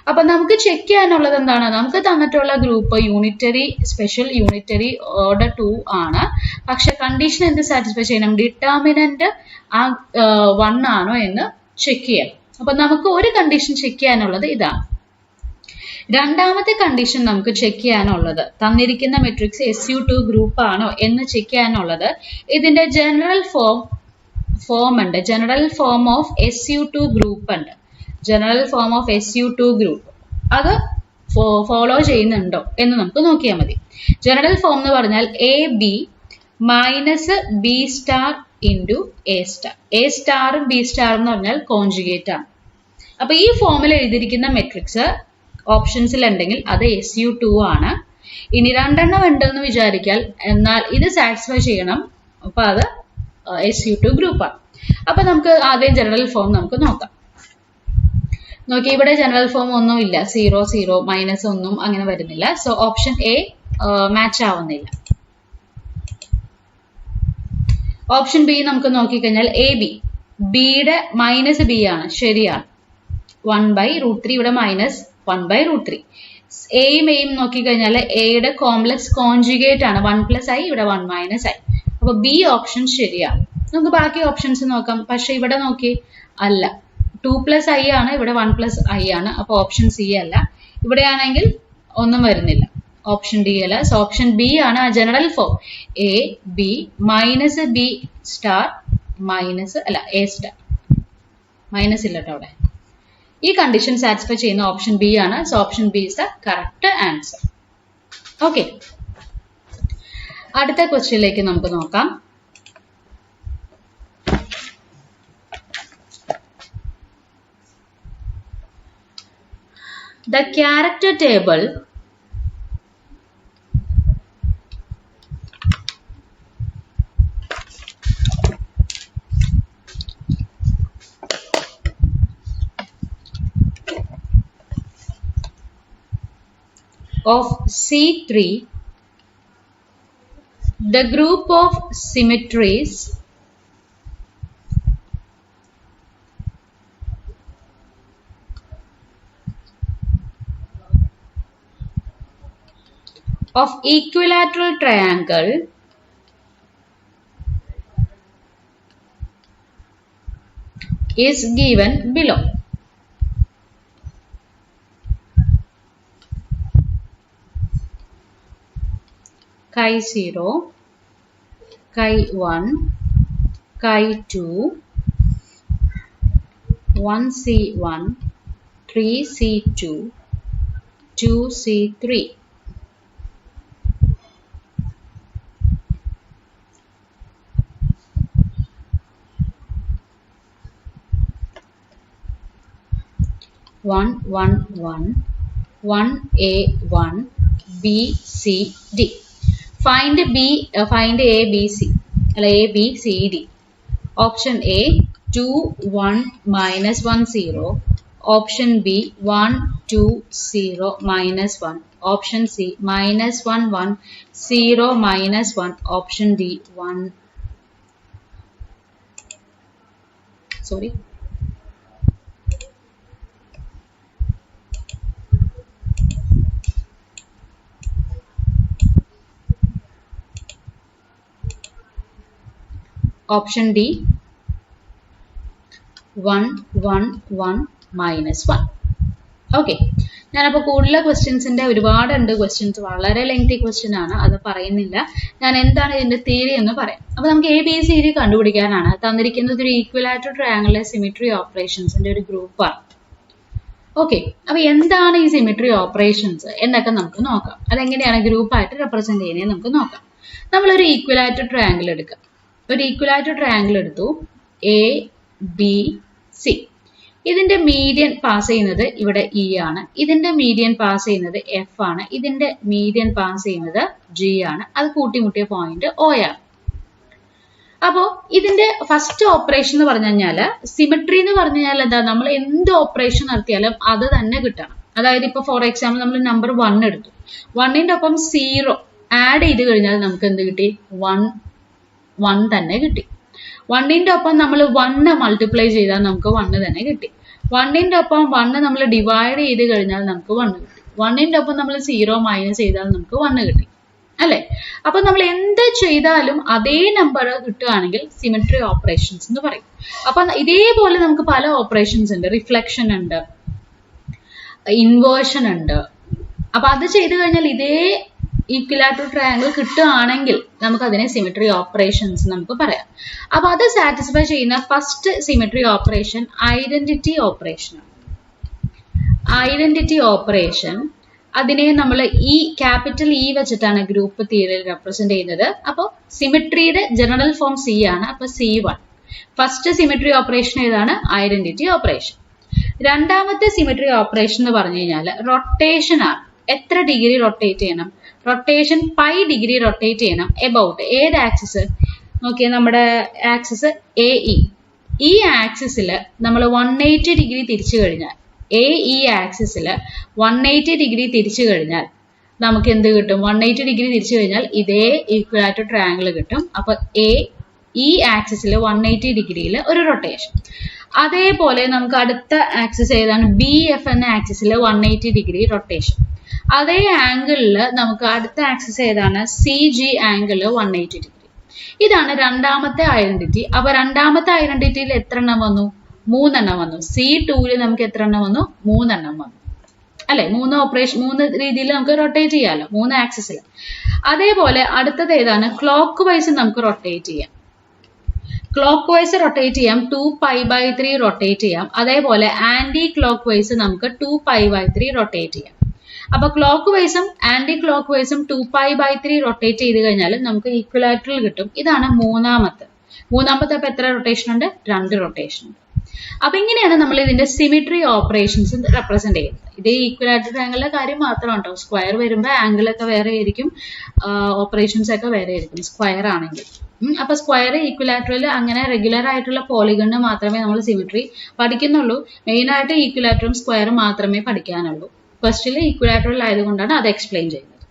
അപ്പൊ നമുക്ക് ചെക്ക് ചെയ്യാനുള്ളത് എന്താണ്? നമുക്ക് തന്നിട്ടുള്ള group unitary, special unitary order 2 ആണ്. പക്ഷെ കണ്ടീഷൻ എന്ത് സാറ്റിസ്ഫൈ ചെയ്യണം? ഡിറ്റർമിനന്റ് ആ 1 ആണോ എന്ന് ചെക്ക് ചെയ്യാം. അപ്പൊ നമുക്ക് ഒരു കണ്ടീഷൻ ചെക്ക് ചെയ്യാനുള്ളത് ഇതാണ്. രണ്ടാമത്തെ കണ്ടീഷൻ നമുക്ക് ചെക്ക് ചെയ്യാനുള്ളത് തന്നിരിക്കുന്ന മെട്രിക്സ് SU2 ഗ്രൂപ്പ് ആണോ എന്ന് ചെക്ക് ചെയ്യാനുള്ളത് ഇതിന്റെ ജനറൽ ഫോം ഉണ്ട്. General form of SU2 group ഉണ്ട്. General form of SU2 group അത് ഫോളോ ചെയ്യുന്നുണ്ടോ എന്ന് നമുക്ക് നോക്കിയാൽ മതി. ജനറൽ ഫോം എന്ന് പറഞ്ഞാൽ AB minus B star into A star. A സ്റ്റാറും B സ്റ്റാറും എന്ന് പറഞ്ഞാൽ കോൺജുഗേറ്റ് ആണ്. അപ്പൊ ഈ ഫോമിൽ എഴുതിയിരിക്കുന്ന മെട്രിക്സ് ഓപ്ഷൻസിൽ ഉണ്ടെങ്കിൽ അത് SU2 ആണ്. ഇനി രണ്ടെണ്ണം ഉണ്ടെന്ന് വിചാരിക്കാൽ, എന്നാൽ ഇത് സാറ്റിസ്ഫൈ ചെയ്യണം, അപ്പൊ അത് SU2 ഗ്രൂപ്പാണ്. അപ്പൊ നമുക്ക് ആദ്യം ജനറൽ ഫോം നമുക്ക് നോക്കാം. നോക്കി, ഇവിടെ ജനറൽ ഫോം ഒന്നും ഇല്ല, 0 0 മൈനസ് ഒന്നും അങ്ങനെ വരുന്നില്ല. സോ ഓപ്ഷൻ എ മാച്ച് ആവുന്നില്ല. ഓപ്ഷൻ ബി നമുക്ക് നോക്കിക്കഴിഞ്ഞാൽ AB, ബിയുടെ മൈനസ് ബി ആണ്, ശരിയാണ്. 1/√3 ഇവിടെ മൈനസ് 1/√3. എയും എയും നോക്കിക്കഴിഞ്ഞാൽ എയുടെ കോംപ്ലക്സ് കോൺജുഗേറ്റ് ആണ്. 1 + i, ഇവിടെ 1 - i. അപ്പൊ ബി ഓപ്ഷൻ ശരിയാണ്. നമുക്ക് ബാക്കി ഓപ്ഷൻസ് നോക്കാം. പക്ഷെ ഇവിടെ നോക്കി, അല്ല, 2 + i ആണ്, ഇവിടെ 1 + i ആണ്. അപ്പൊ ഓപ്ഷൻ സി അല്ല. ഇവിടെയാണെങ്കിൽ ഒന്നും വരുന്നില്ല, ഓപ്ഷൻ ഡി അല്ല. സോ ഓപ്ഷൻ ബി ആണ് ആ general form. AB minus B star minus അല്ല A സ്റ്റാർ, മൈനസ് ഇല്ല കേട്ടോ അവിടെ. ഈ കണ്ടീഷൻ സാറ്റിസ്ഫൈ ചെയ്യുന്ന ഓപ്ഷൻ ബി ആണ്. So option b is the correct answer. Okay, അടുത്ത ക്വസ്റ്റ്യനിലേക്ക് നമുക്ക് നോക്കാം. The character table of C3, the group of symmetries of equilateral triangle is given below. Chi0, Chi1, Chi2, 1C1, 3C2, 2C3. One, 1A1, B, C, D. Find A, B, C. A, B, C, D. Option A 2, 1, -1, 0. Option B 1, 2, 0, -1. Option C -1, 1, 0, -1. Option D 1. Sorry. Option D 1, 1, 1, -1. Okay, ഞാനപ്പോൾ കൂടുതൽ ക്വസ്റ്റ്യൻസിന്റെ ഒരുപാടുണ്ട്. Questions വളരെ lengthy question ആണ്, അത് പറയുന്നില്ല. ഞാൻ എന്താണ് ഇതിന്റെ തിയറി എന്ന് പറയാം. അപ്പൊ നമുക്ക് ABCD കണ്ടുപിടിക്കാനാണ് തന്നിരിക്കുന്നത്. ഒരു ഈക്വലാറ്റർ ട്രയാങ്കിളിലെ സിമിട്രി ഓപ്പറേഷൻസിന്റെ ഒരു ഗ്രൂപ്പാണ്. ഓക്കെ, അപ്പൊ എന്താണ് ഈ സിമിട്രി ഓപ്പറേഷൻസ് എന്നൊക്കെ നമുക്ക് നോക്കാം. അതെങ്ങനെയാണ് ഗ്രൂപ്പായിട്ട് റെപ്രസെന്റ് ചെയ്യുന്നത് നമുക്ക് നോക്കാം. നമ്മളൊരു ഈക്വലാറ്റർ ട്രയാങ്കിൾ എടുക്കാം. ഒരു ഈക്വലാറ്റർ ട്രയാങ്കിൾ എടുത്തു, ABC. ഇതിന്റെ മീഡിയൻ പാസ് ചെയ്യുന്നത് ഇവിടെ E ആണ്. ഇതിന്റെ മീഡിയൻ പാസ് ചെയ്യുന്നത് F ആണ്. ഇതിന്റെ മീഡിയൻ പാസ് ചെയ്യുന്നത് G ആണ്. അത് കൂട്ടിമുട്ടിയ പോയിന്റ് O ആണ്. അപ്പോൾ ഇതിന്റെ ഫസ്റ്റ് ഓപ്പറേഷൻ എന്ന് പറഞ്ഞു കഴിഞ്ഞാൽ സിമെട്രി എന്ന് പറഞ്ഞു കഴിഞ്ഞാൽ എന്താ, നമ്മൾ എന്ത് ഓപ്പറേഷൻ നടത്തിയാലും അത് തന്നെ കിട്ടണം. അതായത് ഇപ്പൊ ഫോർ എക്സാമ്പിൾ നമ്മൾ നമ്പർ 1 എടുത്തു, 1ന്റെ ഒപ്പം 0 ആഡ് ചെയ്ത് കഴിഞ്ഞാൽ നമുക്ക് എന്ത് കിട്ടി? 1 തന്നെ കിട്ടി. 1ന്റെ ഒപ്പം നമ്മൾ 1 മൾട്ടിപ്ലൈ ചെയ്താൽ നമുക്ക് 1 തന്നെ കിട്ടി. 1ന്റെ ഒപ്പം 1 നമ്മൾ ഡിവൈഡ് ചെയ്ത് കഴിഞ്ഞാൽ നമുക്ക് 1 കിട്ടി. 1ന്റെ ഒപ്പം നമ്മൾ 0 മൈനസ് ചെയ്താൽ നമുക്ക് 1 കിട്ടി അല്ലേ? അപ്പൊ നമ്മൾ എന്ത് ചെയ്താലും അതേ നമ്പർ കിട്ടുകയാണെങ്കിൽ സിമെട്രി ഓപ്പറേഷൻസ് എന്ന് പറയും. അപ്പൊ ഇതേപോലെ നമുക്ക് പല ഓപ്പറേഷൻസ് ഉണ്ട്. റിഫ്ലക്ഷൻ ഉണ്ട്, ഇൻവേർഷൻ ഉണ്ട്. അപ്പൊ അത് ചെയ്തു കഴിഞ്ഞാൽ ഇതേ ഈക്വിലാറ്ററൽ ട്രയാങ്കിൾ കിട്ടുകയാണെങ്കിൽ നമുക്ക് അതിനെ സിമെട്രി ഓപ്പറേഷൻസ് നമുക്ക് പറയാം. അപ്പൊ അത് സാറ്റിസ്ഫൈ ചെയ്യുന്ന first symmetry operation identity operation ആണ്. ഐഡന്റിറ്റി ഓപ്പറേഷൻ അതിനെ നമ്മൾ ക്യാപിറ്റൽ ഇ വെച്ചിട്ടാണ് ഗ്രൂപ്പ് തിയറിയിൽ റെപ്രസെന്റ് ചെയ്യുന്നത്. അപ്പോൾ സിമെട്രിയുടെ ജനറൽ ഫോം സി ആണ്. അപ്പൊ C1 ഫസ്റ്റ് സിമെട്രി ഓപ്പറേഷൻ ഏതാണ്? Identity operation. രണ്ടാമത്തെ സിമെട്രി ഓപ്പറേഷൻ എന്ന് പറഞ്ഞു കഴിഞ്ഞാൽ റൊട്ടേഷൻ ആണ്. എത്ര ഡിഗ്രി റൊട്ടേറ്റ് ചെയ്യണം? റൊട്ടേഷൻ പൈ ഡിഗ്രി റൊട്ടേറ്റ് ചെയ്യണം. എബൌട്ട് ഏത് ആക്സിസ് നോക്കിയാൽ നമ്മുടെ ആക്സിസ് AE. ഈ ആക്സിസിൽ നമ്മൾ 180 ഡിഗ്രി തിരിച്ചു കഴിഞ്ഞാൽ AE ആക്സിസിൽ 180 ഡിഗ്രി തിരിച്ചു കഴിഞ്ഞാൽ നമുക്ക് എന്ത് കിട്ടും? 180 ഡിഗ്രി തിരിച്ചു കഴിഞ്ഞാൽ ഇതേ ഈക്വിലാറ്റർ ട്രയാങ്കിൾ കിട്ടും. അപ്പൊ ഈ ആക്സിസിൽ 180 ഡിഗ്രിയിൽ ഒരു റൊട്ടേഷൻ. അതേപോലെ നമുക്ക് അടുത്ത ആക്സിസ് ഏതാണ്? BF എന്ന ആക്സിസിൽ 180 ഡിഗ്രി റൊട്ടേഷൻ. അതേ ആംഗിളിൽ നമുക്ക് അടുത്ത ആക്സിസ് ഏതാണ്? CG angle 180 degree. ഇതാണ് രണ്ടാമത്തെ ഐഡന്റിറ്റി. അപ്പൊ രണ്ടാമത്തെ ഐഡന്റിറ്റിയിൽ എത്ര എണ്ണം വന്നു? 3 എണ്ണം വന്നു. C2ൽ നമുക്ക് എത്ര എണ്ണം വന്നു? 3 എണ്ണം വന്നു അല്ലെ? 3 രീതിയിൽ നമുക്ക് റൊട്ടേറ്റ് ചെയ്യാലോ, 3 ആക്സിസിൽ. അതേപോലെ അടുത്തത് ഏതാണ്? ക്ലോക്ക് വൈസ് നമുക്ക് റൊട്ടേറ്റ് ചെയ്യാം. ക്ലോക്ക് വൈസ് റൊട്ടേറ്റ് ചെയ്യാം, 2π/3 റൊട്ടേറ്റ് ചെയ്യാം. അതേപോലെ ആന്റി ക്ലോക്ക് വൈസ് നമുക്ക് 2π/3 റൊട്ടേറ്റ് ചെയ്യാം. അപ്പൊ ക്ലോക്ക് വൈസും ആന്റി ക്ലോക്ക് വൈസും 2π/3 റൊട്ടേറ്റ് ചെയ്ത് കഴിഞ്ഞാൽ നമുക്ക് ഈക്വിലാറ്ററൽ കിട്ടും. ഇതാണ് മൂന്നാമത്തെ. അപ്പൊ എത്ര റൊട്ടേഷൻ ഉണ്ട്? 2 റൊട്ടേഷൻ ഉണ്ട്. അപ്പൊ ഇങ്ങനെയാണ് നമ്മൾ ഇതിന്റെ സിമെട്രി ഓപ്പറേഷൻസ് റെപ്രസെന്റ് ചെയ്യുന്നത്. ഇതേ ഈക്വിലാറ്ററൽ ട്രയാങ്കിളിലെ കാര്യം മാത്രമാണ് കേട്ടോ. സ്ക്വയർ വരുമ്പോൾ ആംഗിൾ ഒക്കെ വേറെ ആയിരിക്കും, ഓപ്പറേഷൻസ് ഒക്കെ വേറെ ആയിരിക്കും സ്ക്വയർ ആണെങ്കിൽ. അപ്പൊ സ്ക്വയർ, ഈക്വിലാറ്ററൽ അങ്ങനെ റെഗുലർ ആയിട്ടുള്ള പോളിഗണിന് മാത്രമേ നമ്മൾ സിമെട്രി പഠിക്കുന്നുള്ളൂ. മെയിൻ ആയിട്ട് ഈക്വിലാറ്ററും സ്ക്വയറും മാത്രമേ പഠിക്കാനുള്ളൂ. ഫസ്റ്റിൽ ഈക്വിലാറ്ററൽ ആയതുകൊണ്ടാണ് അത് എക്സ്പ്ലെയിൻ ചെയ്യുന്നത്.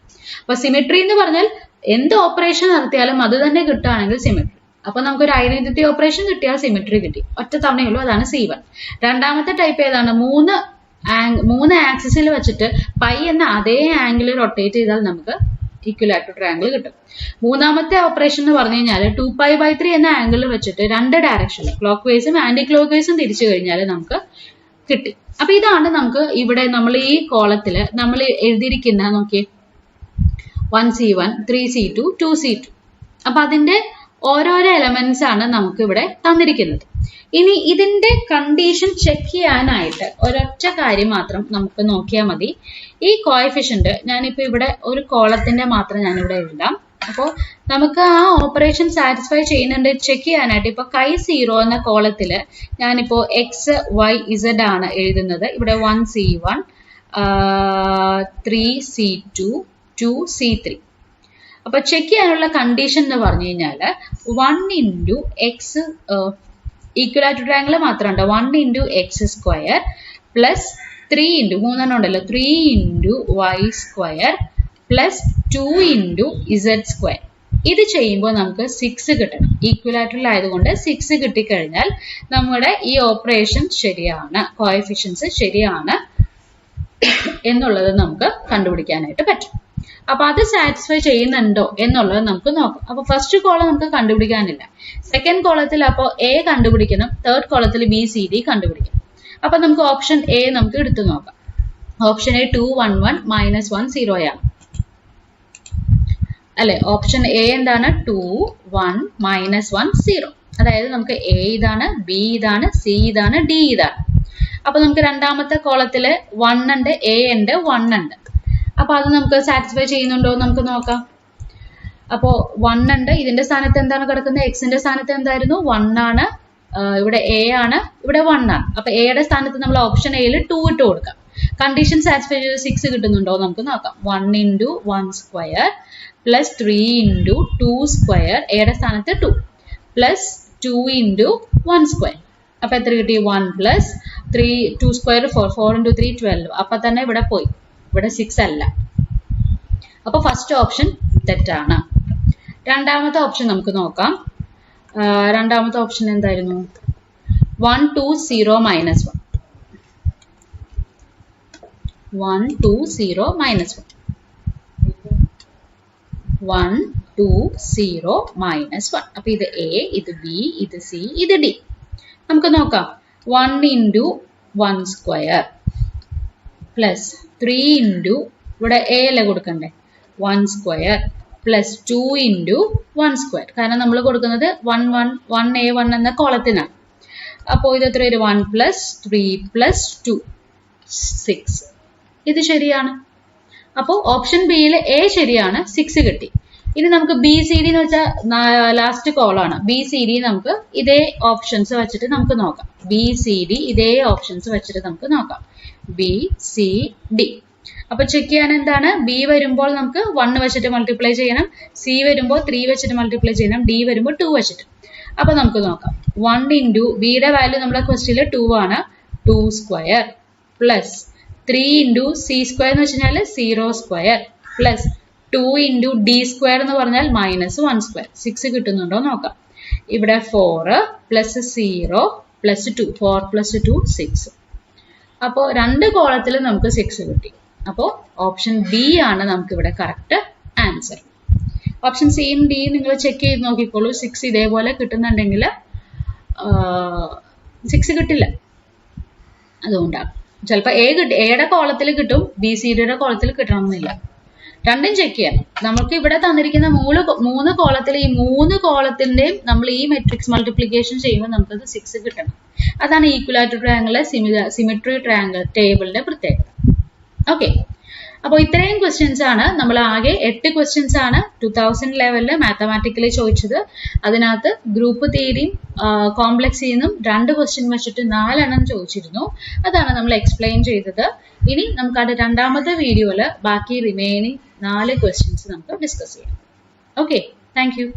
അപ്പൊ സിമെട്രി എന്ന് പറഞ്ഞാൽ എന്ത് ഓപ്പറേഷൻ നടത്തിയാലും അത് തന്നെ കിട്ടുകയാണെങ്കിൽ സിമെട്രി. അപ്പൊ നമുക്കൊരു ഐഡന്റിറ്റി ഓപ്പറേഷൻ കിട്ടിയാൽ സിമെട്രി കിട്ടി. ഒറ്റ തവണയുള്ളൂ, അതാണ് C1. രണ്ടാമത്തെ ടൈപ്പ് ഏതാണ്? 3 ആക്സിസിൽ വെച്ചിട്ട് പൈ എന്ന അതേ ആംഗിൾ റൊട്ടേറ്റ് ചെയ്താൽ നമുക്ക് ഈക്വിലാറ്ററൽ ട്രയാങ്കിൾ കിട്ടും. മൂന്നാമത്തെ ഓപ്പറേഷൻ എന്ന് പറഞ്ഞു കഴിഞ്ഞാൽ 2π/3 എന്ന ആംഗിൾ വെച്ചിട്ട് 2 ഡയറക്ഷനിൽ ക്ലോക്ക് വൈസും ആന്റി ക്ലോക്ക് വൈസും തിരിച്ചു കഴിഞ്ഞാൽ നമുക്ക് കിട്ടി. അപ്പൊ ഇതാണ് നമുക്ക് ഇവിടെ നമ്മൾ ഈ കോളത്തില് നമ്മൾ എഴുതിയിരിക്കുന്ന നോക്കിയേ 1C1, 3C2, 2C2. അപ്പൊ അതിന്റെ ഓരോരോ എലമെന്റ്സ് ആണ് നമുക്ക് ഇവിടെ തന്നിരിക്കുന്നത്. ഇനി ഇതിന്റെ കണ്ടീഷൻ ചെക്ക് ചെയ്യാനായിട്ട് ഒരൊറ്റ കാര്യം മാത്രം നമുക്ക് നോക്കിയാൽ മതി. ഈ കോഎഫിഷ്യന്റ് ഞാനിപ്പോ ഇവിടെ ഒരു കോളത്തിന്റെ മാത്രം ഞാനിവിടെ എഴുതാം. അപ്പോൾ നമുക്ക് ആ ഓപ്പറേഷൻ സാറ്റിസ്ഫൈ ചെയ്യുന്നുണ്ട് ചെക്ക് ചെയ്യാനായിട്ട് ഇപ്പൊ Chi0 എന്ന കോളത്തില് ഞാനിപ്പോ XYZ ആണ് എഴുതുന്നത്. ഇവിടെ 1C1, 3C2, 2C3. അപ്പൊ ചെക്ക് ചെയ്യാനുള്ള കണ്ടീഷൻ എന്ന് പറഞ്ഞു കഴിഞ്ഞാൽ 1 into x ഈക്വിലാറ്റർ ട്രയാങ്കിൾ മാത്രമുണ്ട്. 1 into x² പ്ലസ് 3 into 3 ഉണ്ടല്ലോ 3 into y² plus 2 into z². ഇത് ചെയ്യുമ്പോൾ നമുക്ക് 6 കിട്ടണം. ഈക്വിലാറ്ററൽ ആയതുകൊണ്ട് 6 കിട്ടിക്കഴിഞ്ഞാൽ നമ്മുടെ ഈ ഓപ്പറേഷൻ ശരിയാണ്, കോഎഫിഷ്യൻസ് ശരിയാണ് എന്നുള്ളത് നമുക്ക് കണ്ടുപിടിക്കാനായിട്ട് പറ്റും. അപ്പൊ അത് സാറ്റിസ്ഫൈ ചെയ്യുന്നുണ്ടോ എന്നുള്ളത് നമുക്ക് നോക്കാം. അപ്പൊ ഫസ്റ്റ് കോളം നമുക്ക് കണ്ടുപിടിക്കാനില്ല. സെക്കൻഡ് കോളത്തിൽ അപ്പോൾ A കണ്ടുപിടിക്കണം, തേർഡ് കോളത്തിൽ BCD കണ്ടുപിടിക്കണം. അപ്പൊ നമുക്ക് ഓപ്ഷൻ A നമുക്ക് എടുത്തു നോക്കാം. ഓപ്ഷൻ A 2 1 1 -1 0 ആണ് അല്ലെ? ഓപ്ഷൻ A എന്താണ്? 2 1 -1 0. അതായത് നമുക്ക് A ഇതാണ്, B ഇതാണ്, C ഇതാണ്, D ഇതാണ്. അപ്പൊ നമുക്ക് രണ്ടാമത്തെ കോളത്തില് 1 ഉണ്ട്, A ഉണ്ട്, 1 ഉണ്ട്. അപ്പൊ അത് നമുക്ക് സാറ്റിസ്ഫൈ ചെയ്യുന്നുണ്ടോ എന്ന് നമുക്ക് നോക്കാം. അപ്പോ 1 ഉണ്ട്, ഇതിന്റെ സ്ഥാനത്ത് എന്താണ് കിടക്കുന്നത്? എക്സിന്റെ സ്ഥാനത്ത് എന്തായിരുന്നു? 1 ആണ്. ഇവിടെ A ആണ്, ഇവിടെ 1 ആണ്. അപ്പൊ എയുടെ സ്ഥാനത്ത് നമ്മൾ ഓപ്ഷൻ എയിൽ 2 ഇട്ട് കൊടുക്കാം. കണ്ടീഷൻ സാറ്റിസ്ഫൈ ചെയ്ത് 6 കിട്ടുന്നുണ്ടോ നമുക്ക് നോക്കാം. 1 into 1² പ്ലസ് 3 into 2², എയുടെ സ്ഥാനത്ത് 2 പ്ലസ് 2 into 1². അപ്പൊ എത്ര കിട്ടി? 1 പ്ലസ് 3 2² 4 4 into 3 12. അപ്പൊ തന്നെ ഇവിടെ പോയി, ഇവിടെ 6 അല്ല. അപ്പൊ ഫസ്റ്റ് ഓപ്ഷൻ തെറ്റാണ്. രണ്ടാമത്തെ ഓപ്ഷൻ നമുക്ക് നോക്കാം. രണ്ടാമത്തെ ഓപ്ഷൻ എന്തായിരുന്നു? 1 2 0 -1. 1, 2, 0, minus 1. 1, 2, 0, minus 1. അപ്പോൾ ഇത് A, ഇത് B, ഇത് C, ഇത് D. നമുക്ക് നോക്കാം. 1 into 1 square plus 3 into ഇവിടെ A അല്ലേ കൊടുക്കണ്ടേ, 1 square plus 2 into 1 square. കാരണം നമ്മൾ കൊടുക്കുന്നത് 1A1 എന്ന കോളത്തിനാണ്. അപ്പോൾ ഇത് എത്ര വരും? 1 plus 3 plus 2, 6. ഇത് ശരിയാണ്. അപ്പോൾ ഓപ്ഷൻ ബിയിൽ എ ശരിയാണ്, 6 കിട്ടി. ഇനി നമുക്ക് ബി സി ഡി എന്ന് വെച്ചാൽ ലാസ്റ്റ് കോളാണ്. ബി സി ഡി നമുക്ക് ഇതേ ഓപ്ഷൻസ് വെച്ചിട്ട് നമുക്ക് നോക്കാം. ബി സി ഡി ഇതേ ഓപ്ഷൻസ് വെച്ചിട്ട് നമുക്ക് നോക്കാം. B C D. അപ്പൊ ചെക്ക് ചെയ്യാൻ എന്താണ്? ബി വരുമ്പോൾ നമുക്ക് 1 വെച്ചിട്ട് മൾട്ടിപ്ലൈ ചെയ്യണം, സി വരുമ്പോൾ 3 വെച്ചിട്ട് മൾട്ടിപ്ലൈ ചെയ്യണം, ഡി വരുമ്പോൾ 2 വെച്ചിട്ട്. അപ്പൊ നമുക്ക് നോക്കാം. 1 ഇൻറ്റു ബിയുടെ വാല്യൂ നമ്മുടെ ക്വസ്റ്റ്യനിൽ 2 ആണ്, 2 square plus 3 into C square എന്ന് വെച്ച് കഴിഞ്ഞാൽ 0 square plus 2 into D square എന്ന് പറഞ്ഞാൽ മൈനസ് 1 സ്ക്വയർ. 6 കിട്ടുന്നുണ്ടോ നോക്കാം. ഇവിടെ 4 പ്ലസ് 0 പ്ലസ് 2, 4 പ്ലസ് 2 6. അപ്പോൾ രണ്ട് കോളത്തിൽ നമുക്ക് 6 കിട്ടി. അപ്പോൾ ഓപ്ഷൻ ബി ആണ് നമുക്ക് ഇവിടെ കറക്റ്റ് ആൻസർ. ഓപ്ഷൻ സിയും ഡിയും നിങ്ങൾ ചെക്ക് ചെയ്ത് നോക്കിക്കോളൂ. 6 ഇതേപോലെ കിട്ടുന്നുണ്ടെങ്കിൽ 6 കിട്ടില്ല, അതുകൊണ്ടാണ്. ചിലപ്പോൾ എയുടെ കോളത്തിൽ കിട്ടും, ബി സി ഡിയുടെ കോളത്തിൽ കിട്ടണമെന്നില്ല. രണ്ടും ചെക്ക് ചെയ്യണം. നമുക്ക് ഇവിടെ തന്നിരിക്കുന്ന 3 കോളത്തിൽ ഈ 3 കോളത്തിന്റെയും നമ്മൾ ഈ മെട്രിക്സ് മൾട്ടിപ്ലിക്കേഷൻ ചെയ്യുമ്പോൾ നമുക്കത് 6 കിട്ടണം. അതാണ് ഈക്വലാറ്റർ ട്രയാങ്കിളിലെ സിമെട്രി ട്രയാങ്കിൾ ടേബിളിന്റെ പ്രത്യേകത. ഓക്കെ, അപ്പോൾ ഇത്രയും ക്വസ്റ്റ്യൻസ് ആണ്. നമ്മൾ ആകെ 8 ക്വസ്റ്റ്യൻസ് ആണ് 2000 ലെവലിൽ മാത്തമാറ്റിക്കലി ചോദിച്ചത്. അതിനകത്ത് ഗ്രൂപ്പ് തിയറിയും കോംപ്ലക്സിന്നും 2 ക്വസ്റ്റ്യൻ വെച്ചിട്ട് 4 എണ്ണം ചോദിച്ചിരുന്നു. അതാണ് നമ്മൾ എക്സ്പ്ലെയിൻ ചെയ്തത്. ഇനി നമുക്ക് അത് രണ്ടാമത്തെ വീഡിയോയിൽ ബാക്കി റിമൈനിങ് 4 ക്വസ്റ്റ്യൻസ് നമുക്ക് ഡിസ്കസ് ചെയ്യാം. Okay, thank you.